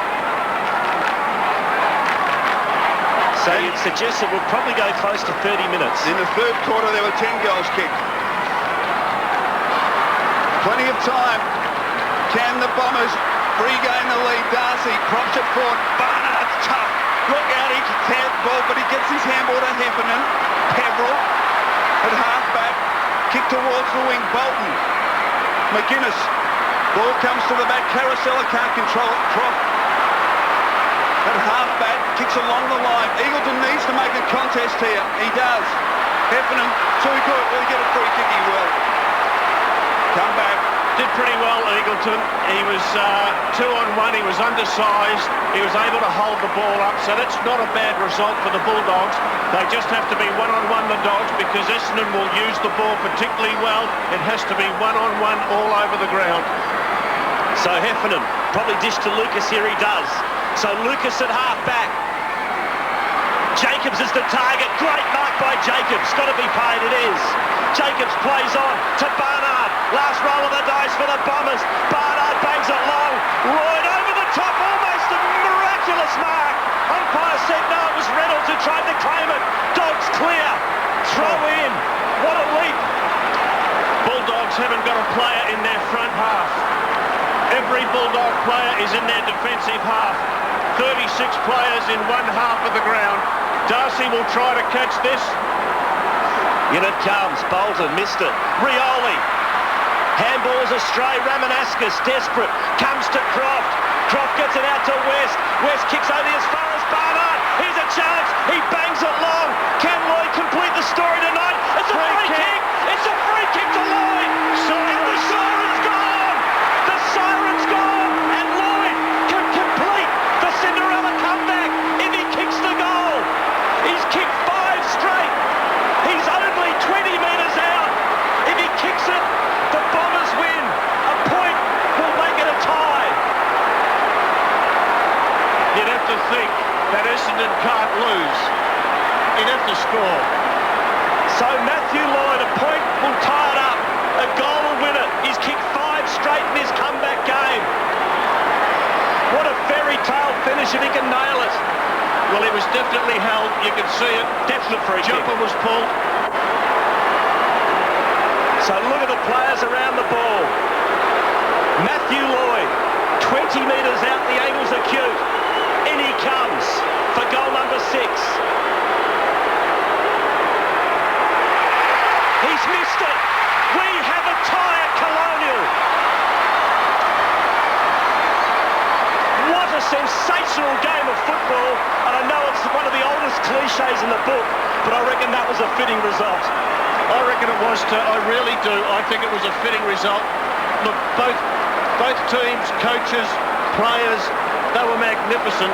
So you'd suggest it will probably go close to 30 minutes.
In the third quarter, there were 10 goals kicked. Plenty of time. Can the Bombers regain the lead? Darcy props it forward. Barnard's tough. Look out, he can the ball, but he gets his handball to Heffernan. Peveril at half-back. Kick towards the wing. Bolton. McGuinness. Ball comes to the back. Carousella can't control it. Croft at half-back. Kicks along the line. Eagleton needs to make a contest here. He does. Heffernan, too good. Will he get a free kick? He will. Come back.
Did pretty well, Eagleton. He was 2-on-1. He was undersized. He was able to hold the ball up. So that's not a bad result for the Bulldogs. They just have to be one-on-one, the Dogs, because Essendon will use the ball particularly well. It has to be one-on-one all over the ground.
So Heffernan probably dished to Lucas here. He does. So Lucas at half-back. Jacobs is the target. Great mark by Jacobs. Got to be paid. It is. Jacobs plays on to Barnard. Last roll of the dice for the Bombers. Barnard bangs it long. Lloyd over the top. Almost a miraculous mark. Umpire said no. It was Reynolds who tried to claim it. Dogs clear. Throw in. What a leap.
Bulldogs haven't got a player in their front half. Every Bulldog player is in their defensive half. 36 players in one half of the ground. Darcy will try to catch this.
In it comes. Bolton missed it. Rioli. Handballs astray. Ramanauskas desperate. Comes to Croft. Croft gets it out to West. West kicks only as far as Barnard. Here's a chance. He bangs it long. Can Lloyd complete the story tonight? It's a free kick. It's a free kick to Lloyd. And the siren's gone. The siren's gone. And Lloyd can complete the Cinderella comeback if he kicks the goal. He's kicked 5 straight. He's only 20 metres out. If he kicks it, the Bombers win. A point will make it a tie.
You'd have to think that Essendon can't lose. He'd have to score.
So Matthew Lloyd, a point will tie it up. A goal will win it. He's kicked 5 straight in his comeback game. What a fairy tale finish if he can nail it.
Well, he was definitely held. You could see it.
Definite free kick.
Jumper was pulled.
So look at the players around the ball. Matthew Lloyd, 20 metres out, the angle's acute. In he comes for goal number 6. He's missed it. We have a tie at Colonial. What a sensational game of football. And I know it's one of the oldest cliches in the book, but I reckon that was a fitting result.
I reckon it was too. I really do. I think it was a fitting result. Look, both teams, coaches, players, they were magnificent.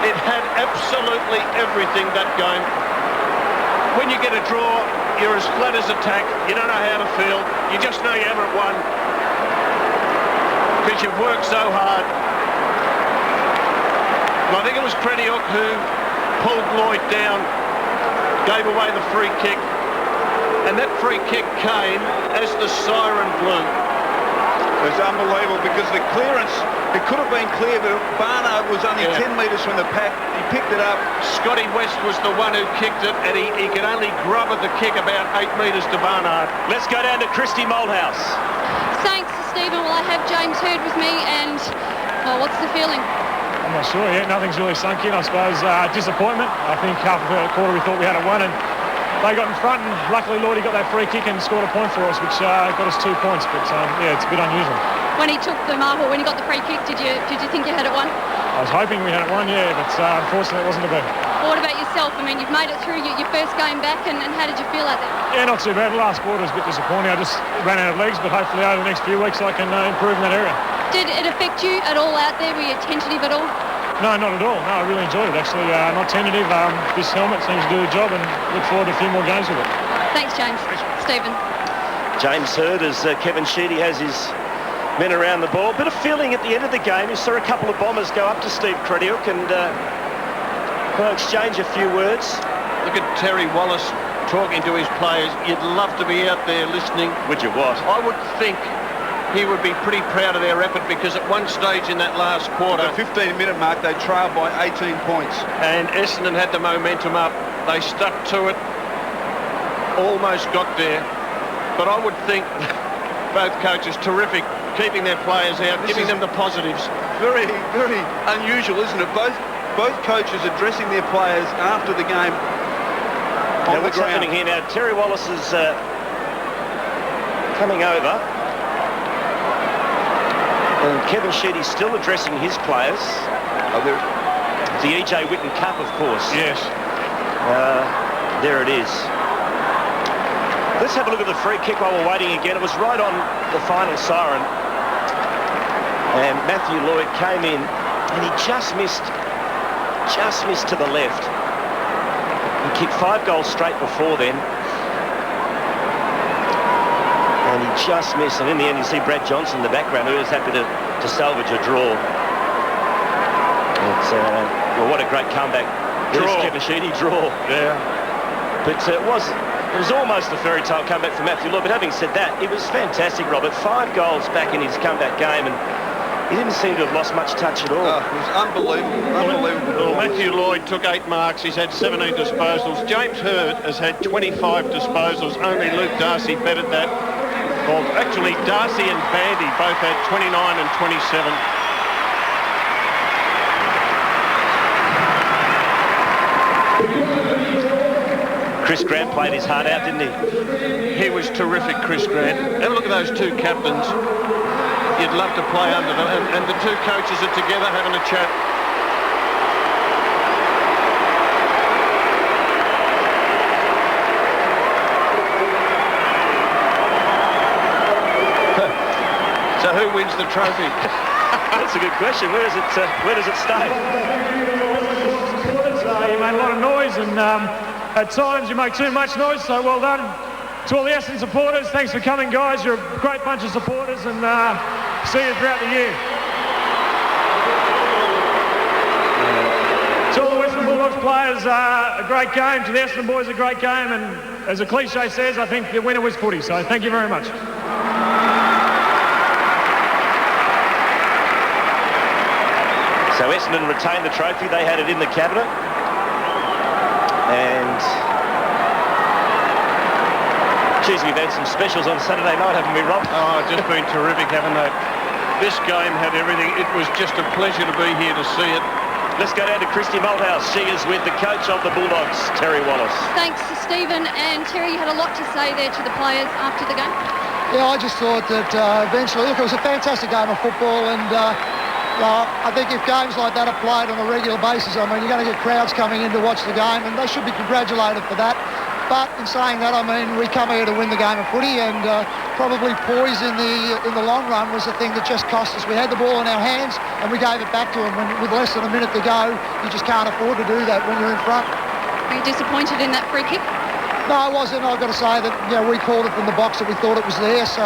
It had absolutely everything, that game. When you get a draw, you're as flat as a tack. You don't know how to feel. You just know you haven't won because you've worked so hard. And I think it was Creniuk who pulled Lloyd down, gave away the free kick. And that free kick came as the siren blew.
It was unbelievable because the clearance, it could have been clear, but Barnard was only 10 metres from the pack. He picked it up.
Scotty West was the one who kicked it, and he could only grub at the kick about 8 metres to Barnard.
Let's go down to Christy Malthouse.
Thanks, Stephen. Well, I have James Hurd with me, and what's the feeling?
I'm not sure yet. Nothing's really sunk in, I suppose. Disappointment. I think half of the quarter we thought we had it won, and they got in front, and luckily Lloydie got that free kick and scored a point for us, which got us 2 points. But yeah, it's a bit unusual.
When he took the mark, or when he got the free kick, did you think you had it won?
I was hoping we had it won, yeah, but unfortunately it wasn't to be.
Well, what about yourself? I mean, you've made it through your first game back, and how did you feel out there?
Yeah, not too bad. The last quarter was a bit disappointing. I just ran out of legs, but hopefully over the next few weeks I can improve in that area.
Did it affect you at all out there? Were you tentative at all?
No, not at all. No, I really enjoyed it, actually. Not tentative. This helmet seems to do the job, and look forward to a few more games with it.
Thanks, James. Stephen.
James Hurd as Kevin Sheedy has his men around the ball. Bit of feeling at the end of the game. You saw a couple of Bombers go up to Steve Creniuk and exchange a few words.
Look at Terry Wallace talking to his players. You'd love to be out there listening.
Would you what?
I would think he would be pretty proud of their effort, because at one stage in that last quarter,
At the 15-minute mark, they trailed by 18 points.
and Essendon had the momentum up. They stuck to it, almost got there. But I would think both coaches terrific, keeping their players out, giving them the positives.
Very, very unusual, isn't it? Both coaches addressing their players after the game on the
What's
ground.
happening here now? Terry Wallace is coming over. And Kevin Sheedy's still addressing his players. The E.J. Whitten Cup, of course.
Yes.
There it is. Let's have a look at the free kick while we're waiting again. It was right on the final siren. And Matthew Lloyd came in and he just missed to the left. He kicked 5 goals straight before then. And he just missed, and in the end you see Brad Johnson in the background, who was happy to salvage a draw. It's, well, what a great comeback. Draw. Kevin Sheedy, draw.
Yeah.
But it was almost a fairy tale comeback for Matthew Lloyd. But having said that, it was fantastic, Robert. 5 goals back in his comeback game, and he didn't seem to have lost much touch at all.
Oh, it was unbelievable, unbelievable.
Well, Matthew Lloyd took 8 marks. He's had 17 disposals. James Hurd has had 25 disposals. Only Luke Darcy bettered that. Well, actually, Darcy and Bandy both had 29 and 27.
Chris Grant played his heart out, didn't he?
He was terrific, Chris Grant. Have a look at those two captains. You'd love to play under them. And the two coaches are together having a chat. So who wins the trophy?
That's a good question. Where does it stay?
You made a lot of noise, and at times you make too much noise, so well done. To all the Essendon supporters, thanks for coming, guys. You're a great bunch of supporters, and see you throughout the year. To all the Western Bulldogs players, a great game. To the Essendon boys, a great game, and as the cliche says, I think the winner was footy, so thank you very much.
So Essendon retained the trophy. They had it in the cabinet. And, geez, we've had some specials on Saturday night, haven't we, Rob?
Oh, just been terrific, haven't they? This game had everything. It was just a pleasure to be here to see it.
Let's go down to Christy Malthouse. She is with the coach of the Bulldogs, Terry Wallace.
Thanks, Stephen. And Terry, you had a lot to say there to the players after the game.
Yeah, I just thought that eventually, look, it was a fantastic game of football, and I think if games like that are played on a regular basis, I mean, you're going to get crowds coming in to watch the game, and they should be congratulated for that. But in saying that, I mean, we come here to win the game of footy, and probably poise in the long run was the thing that just cost us. We had the ball in our hands, and we gave it back to them. With less than a minute to go, you just can't afford to do that when you're in front.
Were you disappointed in that free kick?
No, I wasn't. I've got to say that, you know, we called it from the box that we thought it was there. So,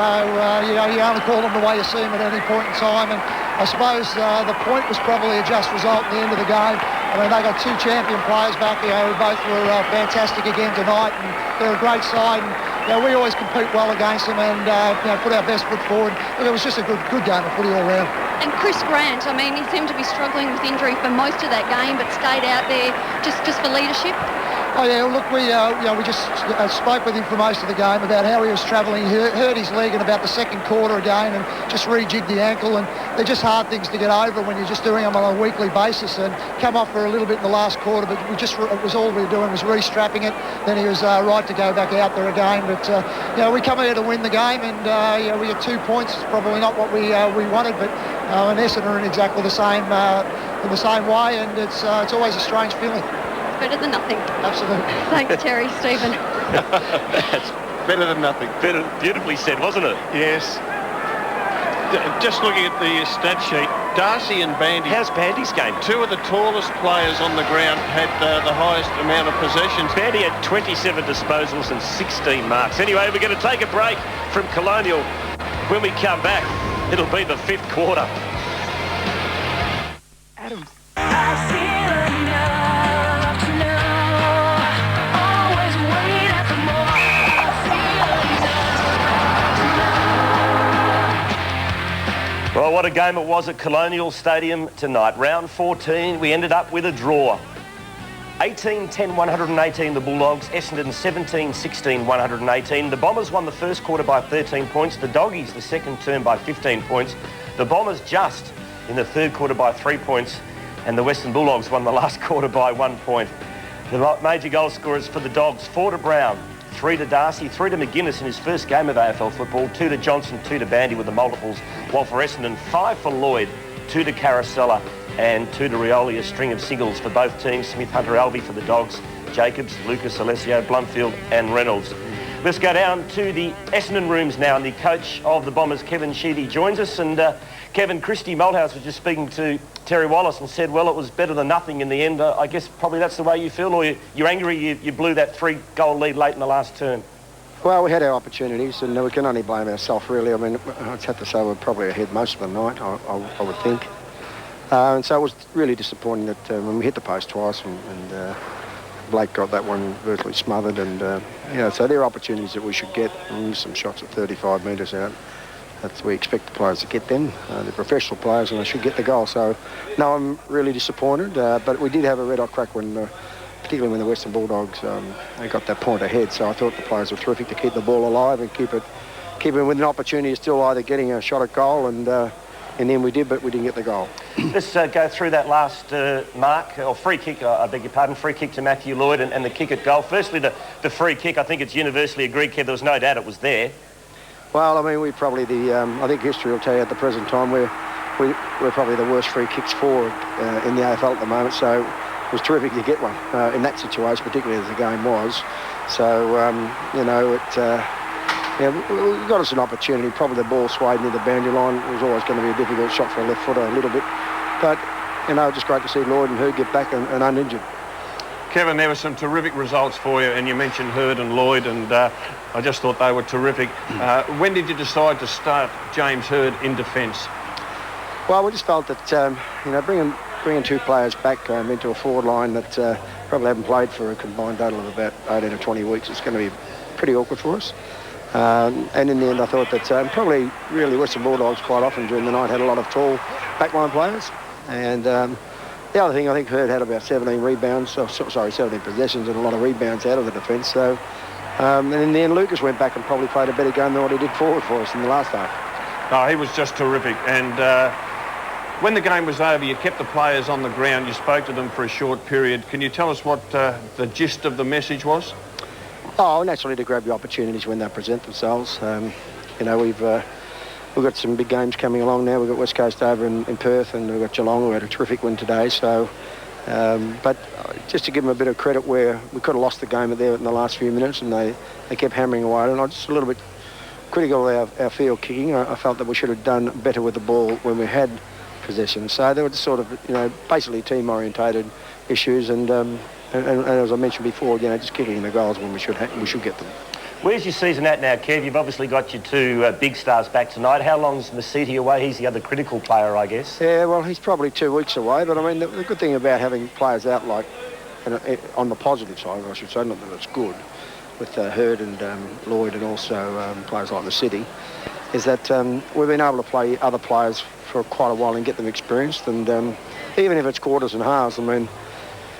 you know, you only call them the way you see them at any point in time. And I suppose the point was probably a just result at the end of the game. I mean, they got two champion players back there who both were fantastic again tonight. And they're a great side. And, you know, we always compete well against them and, you know, put our best foot forward. But it was just a good game of footy all round.
And Chris Grant, I mean, he seemed to be struggling with injury for most of that game, but stayed out there just for leadership.
Oh yeah, look, we just spoke with him for most of the game about how he was travelling. He hurt his leg in about the second quarter again and just rejigged the ankle, and they're just hard things to get over when you're just doing them on a weekly basis, and come off for a little bit in the last quarter, but it was all we were doing was restrapping it. Then he was right to go back out there again, but you know, we come here to win the game, and you know, we get 2 points. It's probably not what we wanted, but and Essendon are in exactly the same way, and it's always a strange feeling.
Better than nothing.
Absolutely.
Thanks, Terry. Stephen.
That's better than nothing.
Beautifully said, wasn't it?
Yes. Just looking at the stat sheet, Darcy and Bandy.
How's Bandy's game?
Two of the tallest players on the ground had the highest amount of possessions.
Bandy had 27 disposals and 16 marks. Anyway, we're going to take a break from Colonial. When we come back, it'll be the fifth quarter.
Adams.
Well, what a game it was at Colonial Stadium tonight. Round 14, we ended up with a draw. 18-10-118 the Bulldogs, Essendon 17-16-118. The Bombers won the first quarter by 13 points, the Doggies the second term by 15 points, the Bombers just in the third quarter by 3 points, and the Western Bulldogs won the last quarter by 1 point. The major goal scorers for the Dogs, 4 to Brown, 3 to Darcy, 3 to McGuinness in his first game of AFL football, 2 to Johnson, 2 to Bandy with the multiples, while for Essendon, 5 for Lloyd, 2 to Carousella and 2 to Rioli, a string of singles for both teams. Smith, Hunter, Alvey for the Dogs, Jacobs, Lucas, Alessio, Blumfield and Reynolds. Let's go down to the Essendon rooms now, and the coach of the Bombers, Kevin Sheedy, joins us. And Kevin, Christy Malthouse was just speaking to Terry Wallace and said, well, it was better than nothing in the end. I guess probably that's the way you feel, or you're angry you blew that 3-goal lead late in the last term.
Well, we had our opportunities, and we can only blame ourselves, really. I mean, I'd have to say we're probably ahead most of the night, I would think. And so it was really disappointing that when we hit the post twice and Blake got that one virtually smothered, and you know, so there are opportunities that we should get. And there's some shots at 35 metres out. We expect the players to get them. They're professional players, and they should get the goal. So, no, I'm really disappointed. But we did have a red-hot crack when, particularly when the Western Bulldogs they got that point ahead. So I thought the players were terrific to keep the ball alive and keep it with an opportunity of still either getting a shot at goal, and in the end we did, but we didn't get the goal.
Let's go through that last mark, or free kick, I beg your pardon, free kick to Matthew Lloyd and the kick at goal. Firstly, the free kick, I think it's universally agreed, Kev, there was no doubt it was there.
Well, I mean, we probably I think history will tell you at the present time we're probably the worst free kicks forward in the AFL at the moment, so it was terrific to get one in that situation, particularly as the game was. So, you know, it got us an opportunity. Probably the ball swayed near the boundary line. It was always going to be a difficult shot for a left footer a little bit. But, you know, just great to see Lloyd and Hurd get back and uninjured.
Kevin, there were some terrific results for you, and you mentioned Hurd and Lloyd, and I just thought they were terrific. When did you decide to start James Hurd in defence?
Well, we just felt that, you know, bringing two players back into a forward line that probably haven't played for a combined total of about 18 or 20 weeks, it's going to be pretty awkward for us. And in the end, I thought that probably really Western Bulldogs quite often during the night had a lot of tall backline players. And the other thing, I think Hurd had about 17 rebounds, 17 possessions and a lot of rebounds out of the defence. So, and in the end, Lucas went back and probably played a better game than what he did forward for us in the last half.
Oh, he was just terrific. And when the game was over, you kept the players on the ground. You spoke to them for a short period. Can you tell us what the gist of the message was?
Oh, naturally to grab the opportunities when they present themselves. You know, we've got some big games coming along now. We've got West Coast over in Perth, and we've got Geelong, who had a terrific win today. So, but just to give them a bit of credit, where we could have lost the game there in the last few minutes, and they kept hammering away. And I just a little bit critical of our field kicking. I felt that we should have done better with the ball when we had possession. So there were sort of, you know, basically team-orientated issues, and as I mentioned before, you know, just kicking the goals when we should get them.
Where's your season at now, Kev? You've obviously got your two big stars back tonight. How long's Masiti away? He's the other critical player, I guess.
Yeah, well, he's probably 2 weeks away, but I mean, the good thing about having players out, like, on the positive side, I should say, not that it's good, with Hurd and Lloyd and also players like the City, is that we've been able to play other players for quite a while and get them experienced, and even if it's quarters and halves, I mean,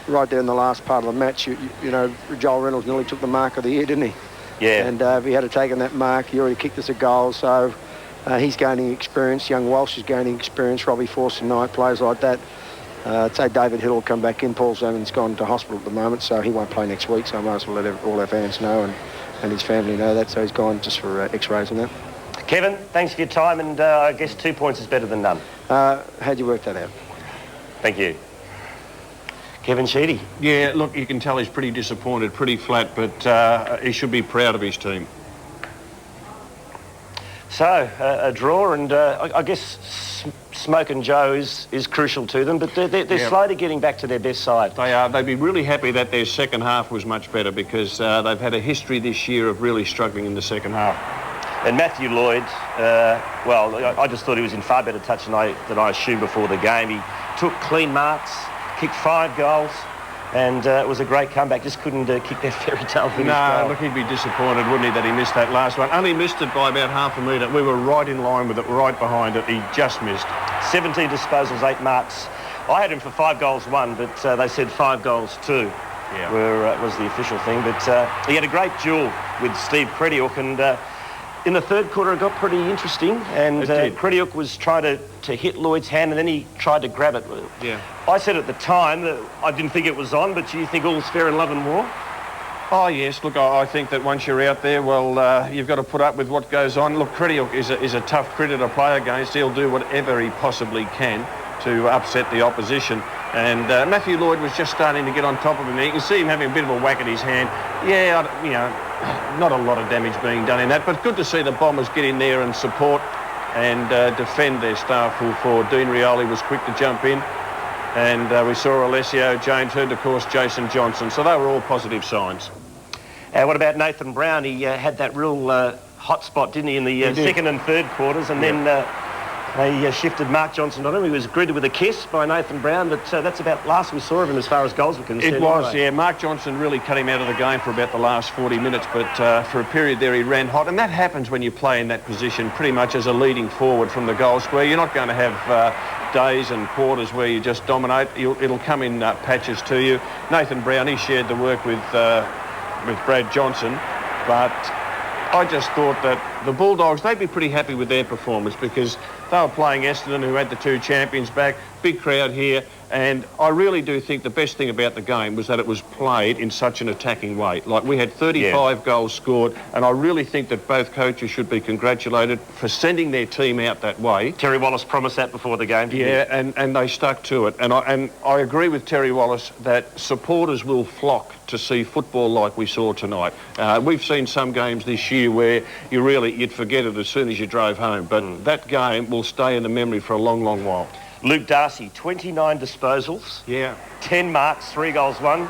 right there in the last part of the match, you know, Joel Reynolds nearly took the mark of the year, didn't he?
Yeah.
And if he had taken that mark, he already kicked us a goal, so he's gaining experience. Young Walsh is gaining experience. Robbie Forster Knight, players like that. Say David Hill will come back in. Paul Zamon's gone to hospital at the moment, so he won't play next week, so I might as well let all our fans know and his family know that, so he's gone just for x-rays and that.
Kevin, thanks for your time, and I guess 2 points is better than none.
How'd you work that out?
Thank you. Kevin Sheedy.
Yeah, look, you can tell he's pretty disappointed, pretty flat, but he should be proud of his team.
So, a draw, and I guess Smoke and Joe is crucial to them, but they're slowly getting back to their best side.
They are. They'd be really happy that their second half was much better, because they've had a history this year of really struggling in the second half.
And Matthew Lloyd, well, I just thought he was in far better touch than I assumed before the game. He took clean marks, kicked 5 goals, and it was a great comeback. Just couldn't kick that fairy tale finish.
No, look, he'd be disappointed, wouldn't he, that he missed that last one. Only missed it by about half a metre. We were right in line with it, right behind it. He just missed. 17 disposals, 8 marks. I had him for 5 goals 1, but they said 5 goals 2. Yeah. Was the official thing. But he had a great duel with Steve Crediuk, and in the third quarter, it got pretty interesting, and Crediuk was trying to hit Lloyd's hand, and then he tried to grab it. Yeah.
I said at the time that I didn't think it was on, but do you think all's fair in love and war?
Oh, yes. Look, I think that once you're out there, well, you've got to put up with what goes on. Look, Crediuk is a tough critter to play against. He'll do whatever he possibly can to upset the opposition. And Matthew Lloyd was just starting to get on top of him. You can see him having a bit of a whack at his hand. Yeah, you know, not a lot of damage being done in that, but good to see the Bombers get in there and support and defend their star full forward. Dean Rioli was quick to jump in, and we saw Alessio, James Hurd, of course, Jason Johnson. So they were all positive signs.
What about Nathan Brown? He had that real hot spot, didn't he, in the second and third quarters, and then they shifted Mark Johnson on him. He was greeted with a kiss by Nathan Brown, but that's about last we saw of him as far as goals were concerned.
It was, yeah. Mark Johnson really cut him out of the game for about the last 40 minutes, but for a period there he ran hot, and that happens when you play in that position pretty much as a leading forward from the goal square. You're not going to have days and quarters where you just dominate. It'll come in patches to you. Nathan Brown, he shared the work with Brad Johnson, but I just thought that the Bulldogs, they'd be pretty happy with their performance because they were playing Essendon, who had the 2 champions back, big crowd here, and I really do think the best thing about the game was that it was played in such an attacking way. Like, we had 35 goals scored, and I really think that both coaches should be congratulated for sending their team out that way.
Terry Wallace promised that before the game.
Yeah, and they stuck to it. And I agree with Terry Wallace that supporters will flock to see football like we saw tonight. We've seen some games this year where you'd forget it as soon as you drove home, but that game will stay in the memory for a long, long while.
Luke Darcy, 29 disposals.
Yeah.
10 marks, 3 goals won.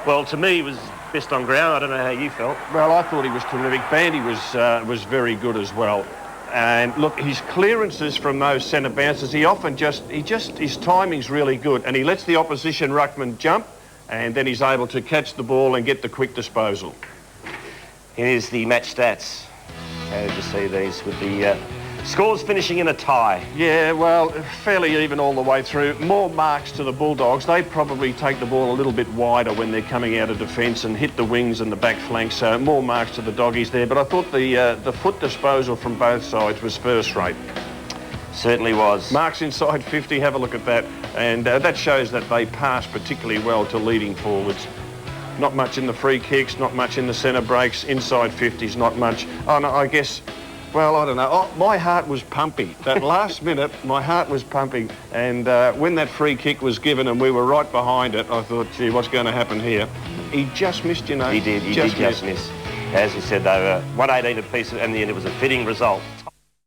Well, to me, he was best on ground. I don't know how you felt.
Well, I thought he was terrific. Bandy was very good as well. And look, his clearances from those centre bounces, his timing's really good, and he lets the opposition ruckman jump, and then he's able to catch the ball and get the quick disposal.
Here's the match stats. How did you see these with the scores finishing in a tie?
Yeah, well, fairly even all the way through. More marks to the Bulldogs. They probably take the ball a little bit wider when they're coming out of defence and hit the wings and the back flanks, so more marks to the doggies there. But I thought the foot disposal from both sides was first rate.
Certainly was.
Marks inside 50, have a look at that. And that shows that they pass particularly well to leading forwards. Not much in the free kicks, not much in the centre breaks, inside 50s, not much. Oh, no, I guess... Well, I don't know. Oh, my heart was pumping. That last minute, my heart was pumping. And when that free kick was given and we were right behind it, I thought, gee, what's going to happen here? He just missed, you know.
He did just miss. As he said, they were 118 apiece, and in the end it was a fitting result.